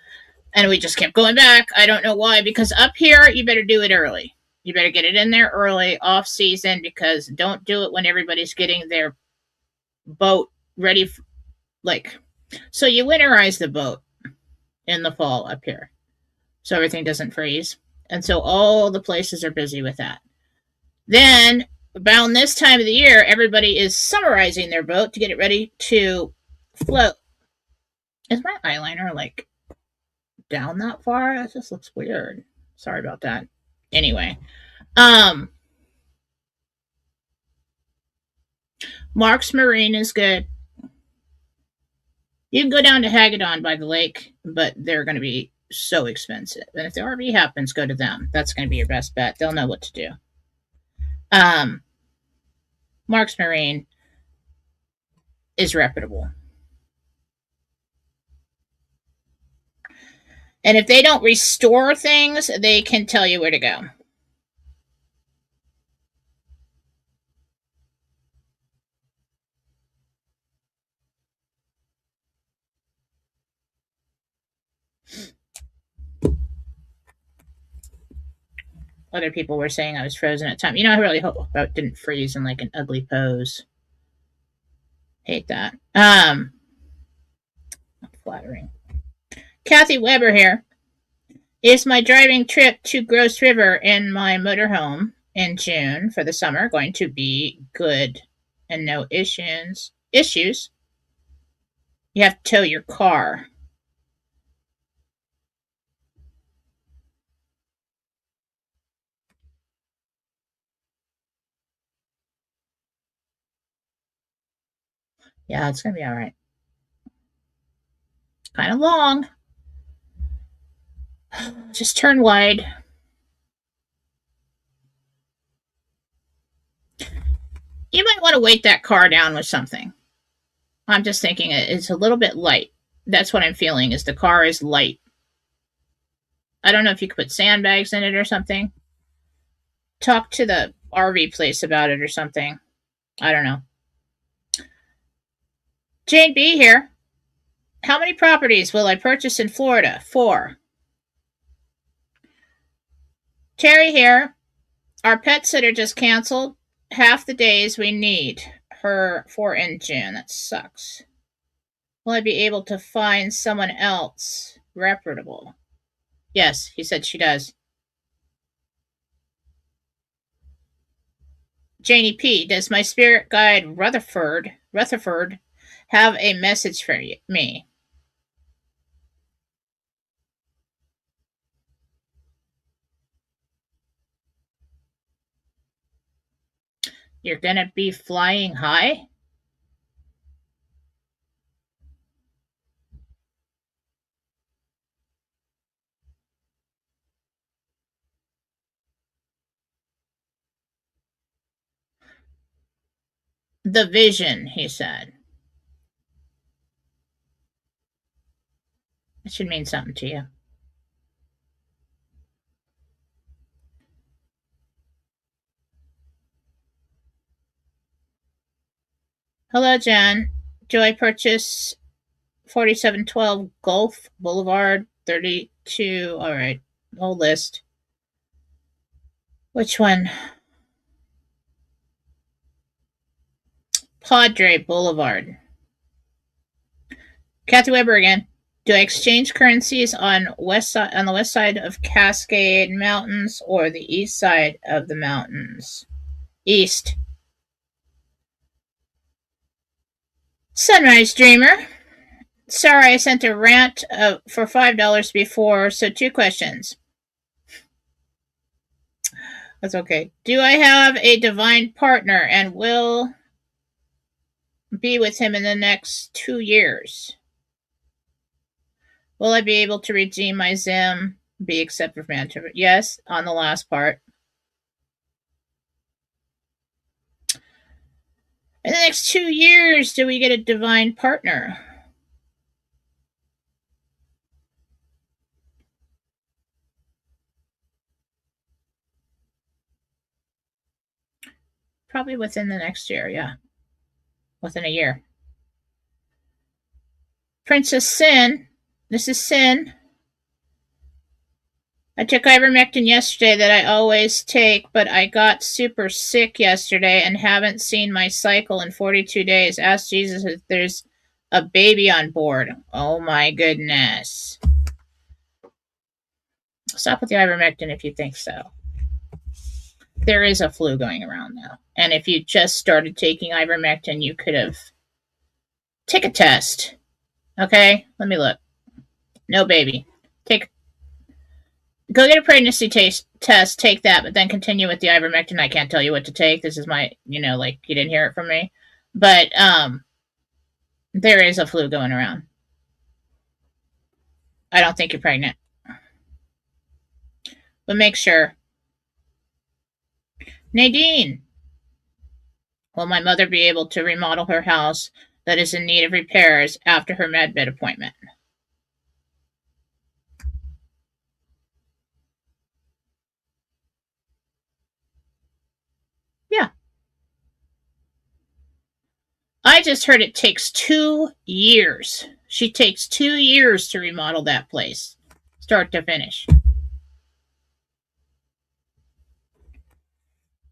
And we just kept going back. I don't know why, because up here, you better do it early. You better get it in there early, off season, because don't do it when everybody's getting their boat ready. So you winterize the boat in the fall up here, so everything doesn't freeze. And so all the places are busy with that. Then, around this time of the year, everybody is summerizing their boat to get it ready to float. Is my eyeliner down that far? That just looks weird. Sorry about that. Anyway, Mark's Marine is good. You can go down to Hagedon by the lake, but they're going to be so expensive. And if the RV happens, go to them. That's going to be your best bet. They'll know what to do. Mark's Marine is reputable. And if they don't restore things, they can tell you where to go. Other people were saying I was frozen at time. I really hope I didn't freeze in an ugly pose. Hate that. Not flattering. Kathy Weber here. Is my driving trip to Gross River in my motorhome in June for the summer going to be good and no issues? You have to tow your car. Yeah, it's going to be all right. Kind of long. Just turn wide. You might want to weight that car down with something. I'm just thinking it's a little bit light. That's what I'm feeling, is the car is light. I don't know if you could put sandbags in it or something. Talk to the RV place about it or something. I don't know. Jane B here. How many properties will I purchase in Florida? 4. Terry here. Our pet sitter just canceled half the days we need her for in June. That sucks. Will I be able to find someone else reputable? Yes, he said she does. Janie P. Does my spirit guide Rutherford have a message for me? You're gonna be flying high? The vision, he said. It should mean something to you. Hello, Jen. Do I purchase 4712 Gulf Boulevard 32? All right. Whole list. Which one? Padre Boulevard. Kathy Weber again. Do I exchange currencies on the west side of Cascade Mountains or the east side of the mountains? East. Sunrise Dreamer. Sorry, I sent a rant for $5 before, so 2 questions. That's okay. Do I have a divine partner and will be with him in the next 2 years? Will I be able to redeem my Zim, be accepted from Manitoba? Yes, on the last part. In the next 2 years, do we get a divine partner? Probably within the next year, yeah. Within a year. Princess Sin. This is Sin. I took ivermectin yesterday that I always take, but I got super sick yesterday and haven't seen my cycle in 42 days. Ask Jesus if there's a baby on board. Oh my goodness. Stop with the ivermectin if you think so. There is a flu going around now. And if you just started taking ivermectin, you could have. Take a test. Okay? Let me look. No baby. Go get a pregnancy test, take that, but then continue with the ivermectin. I can't tell you what to take. This is my, like you didn't hear it from me. But there is a flu going around. I don't think you're pregnant. But make sure. Nadine. Will my mother be able to remodel her house that is in need of repairs after her medbed appointment? Yeah. I just heard it takes 2 years. She takes 2 years to remodel that place, start to finish. I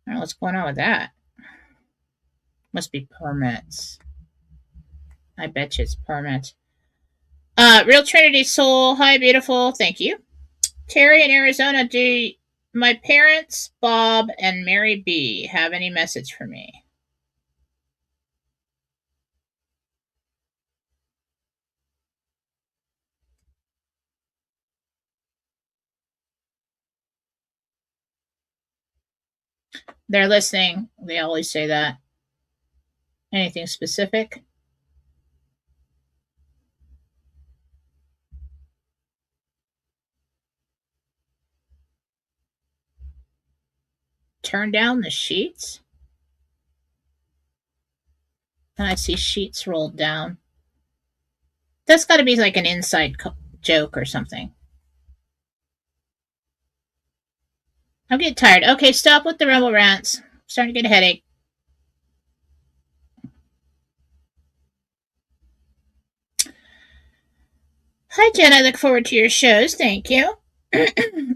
don't know what's going on with that. Must be permits. I bet you it's permits. Real Trinity Soul. Hi, beautiful. Thank you. Terry in Arizona. Do my parents, Bob and Mary B, have any message for me? They're listening. They always say that. Anything specific? Turn down the sheets? And I see sheets rolled down. That's got to be like an inside joke or something. I'm getting tired. Okay, stop with the rebel rants. I'm starting to get a headache. Hi, Jen. I look forward to your shows. Thank you.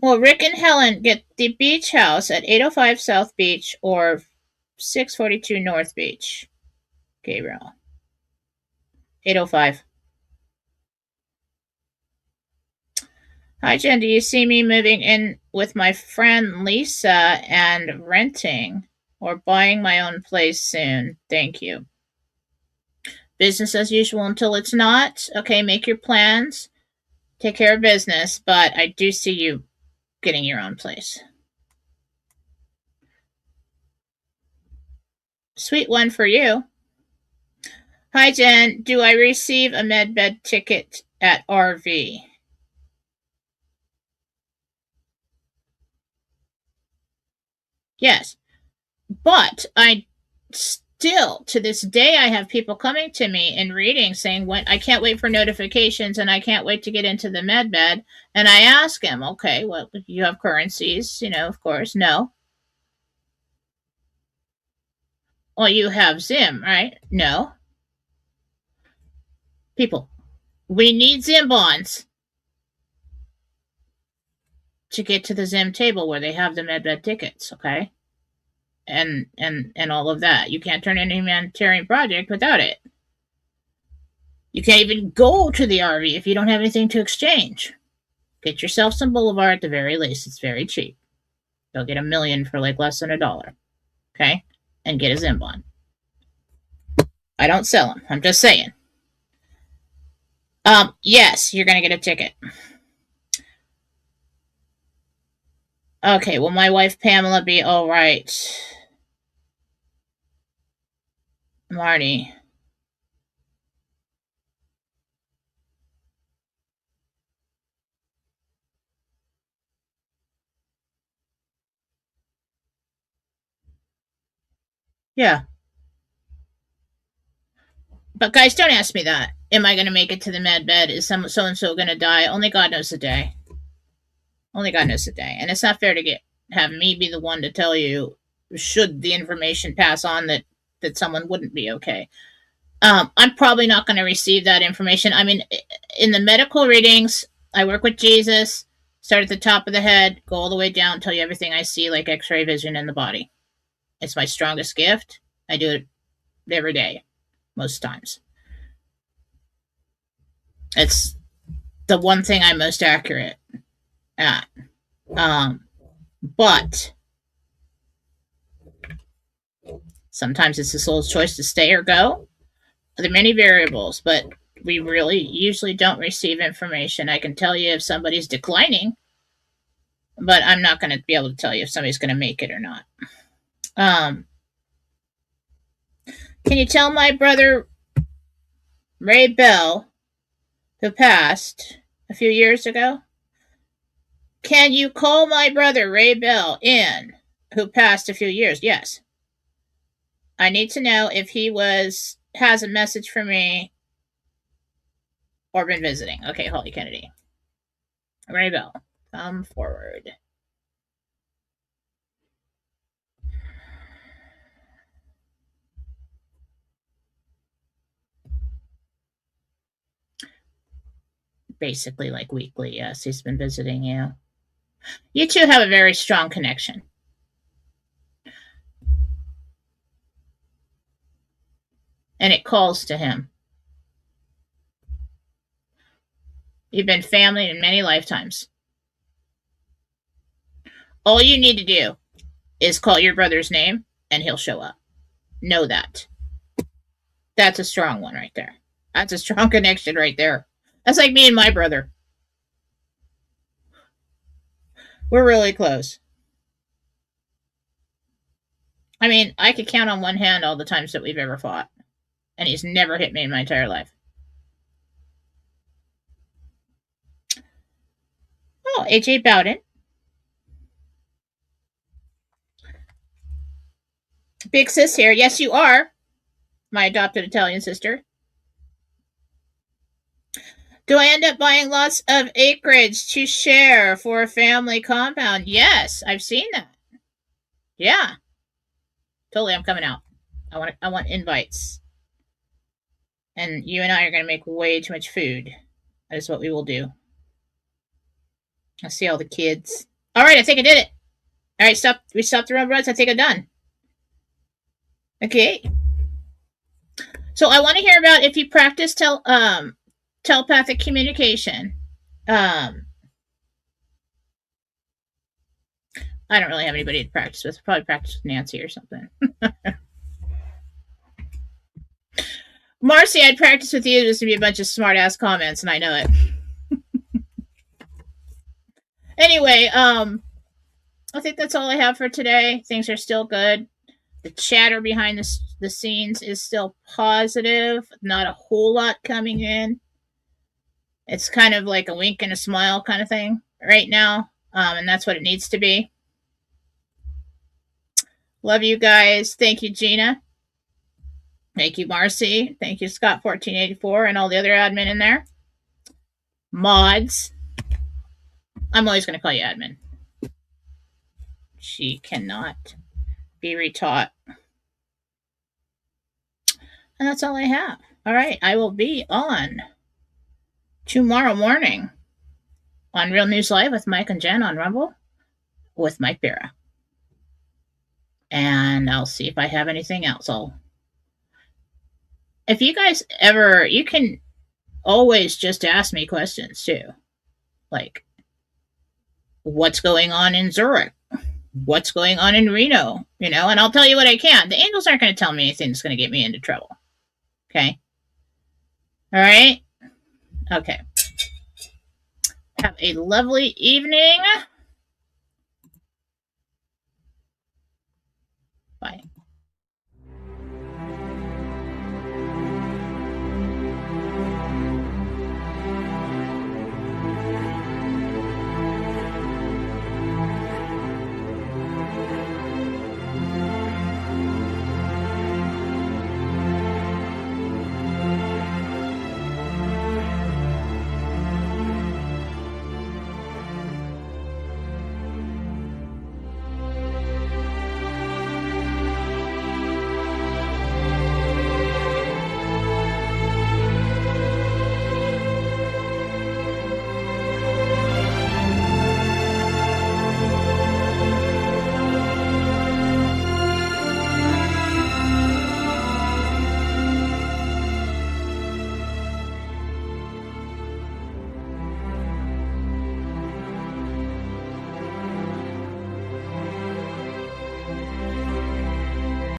Will Rick and Helen get the beach house at 805 South Beach or 642 North Beach? Gabriel. 805. Hi, Jen. Do you see me moving in with my friend Lisa and renting or buying my own place soon. Thank you. Business as usual until it's not. Okay, make your plans. Take care of business, but I do see you getting your own place. Sweet one for you. Hi, Jen. Do I receive a medbed ticket at RV? Yes. But I still, to this day, I have people coming to me and reading saying, "When I can't wait for notifications and I can't wait to get into the medbed." And I ask them, okay, well, you have currencies, of course. No. Well, you have Zim, right? No. People, we need Zim bonds to get to the Zim table where they have the medbed tickets, okay? And all of that. You can't turn in a humanitarian project without it. You can't even go to the RV if you don't have anything to exchange. Get yourself some Boulevard at the very least. It's very cheap. They'll get $1 million for like less than $1. Okay? And get a Zim bond. I don't sell them. I'm just saying. Yes, you're gonna get a ticket. Okay, will my wife Pamela be all right? Marty. Yeah. But guys, don't ask me that. Am I going to make it to the med bed? Is so and so going to die? Only God knows the day. Only God knows the day. And it's not fair to have me be the one to tell you should the information pass on that someone wouldn't be okay. I'm probably not going to receive that information. I mean, in the medical readings, I work with Jesus, start at the top of the head, go all the way down, tell you everything I see, like x-ray vision in the body. It's my strongest gift. I do it every day, most times. It's the one thing I'm most accurate at. But sometimes it's the soul's choice to stay or go. There are many variables, but we really usually don't receive information. I can tell you if somebody's declining, but I'm not going to be able to tell you if somebody's going to make it or not. Can you tell my brother Ray Bell, who passed a few years ago? Can you call my brother Ray Bell in, who passed a few years? Yes. I need to know if he has a message for me or been visiting. Okay, Holly Kennedy. Ray Bell, come forward. Basically, like weekly, yes, he's been visiting you. You two have a very strong connection. And it calls to him. You've been family in many lifetimes. All you need to do is call your brother's name and he'll show up. Know that. That's a strong one right there. That's a strong connection right there. That's like me and my brother. We're really close. I mean, I could count on one hand all the times that we've ever fought. And he's never hit me in my entire life. Oh, AJ Bowden. Big sis here. Yes, you are. My adopted Italian sister. Do I end up buying lots of acreage to share for a family compound? Yes, I've seen that. Yeah. Totally, I'm coming out. I want invites. And you and I are going to make way too much food. That is what we will do. I see all the kids. All right, I think I did it. All right, stop. We stopped the roads. I think I'm done. Okay. So I want to hear about if you practice telepathic communication. I don't really have anybody to practice with. Probably practice with Nancy or something. Marcy, I'd practice with you just to be a bunch of smart-ass comments, and I know it. Anyway, I think that's all I have for today. Things are still good. The chatter behind the scenes is still positive. Not a whole lot coming in. It's kind of like a wink and a smile kind of thing right now, and that's what it needs to be. Love you guys. Thank you, Gina. Thank you, Marcy. Thank you, Scott1484, and all the other admin in there. Mods. I'm always going to call you admin. She cannot be retaught. And that's all I have. All right, I will be on tomorrow morning on Real News Live with Mike and Jen on Rumble with Mike Vera. And I'll see if I have anything else. If you guys ever, you can always just ask me questions too. Like, what's going on in Zurich? What's going on in Reno? You know, and I'll tell you what I can. The angels aren't going to tell me anything that's going to get me into trouble. Okay? All right? Okay. Have a lovely evening. Bye.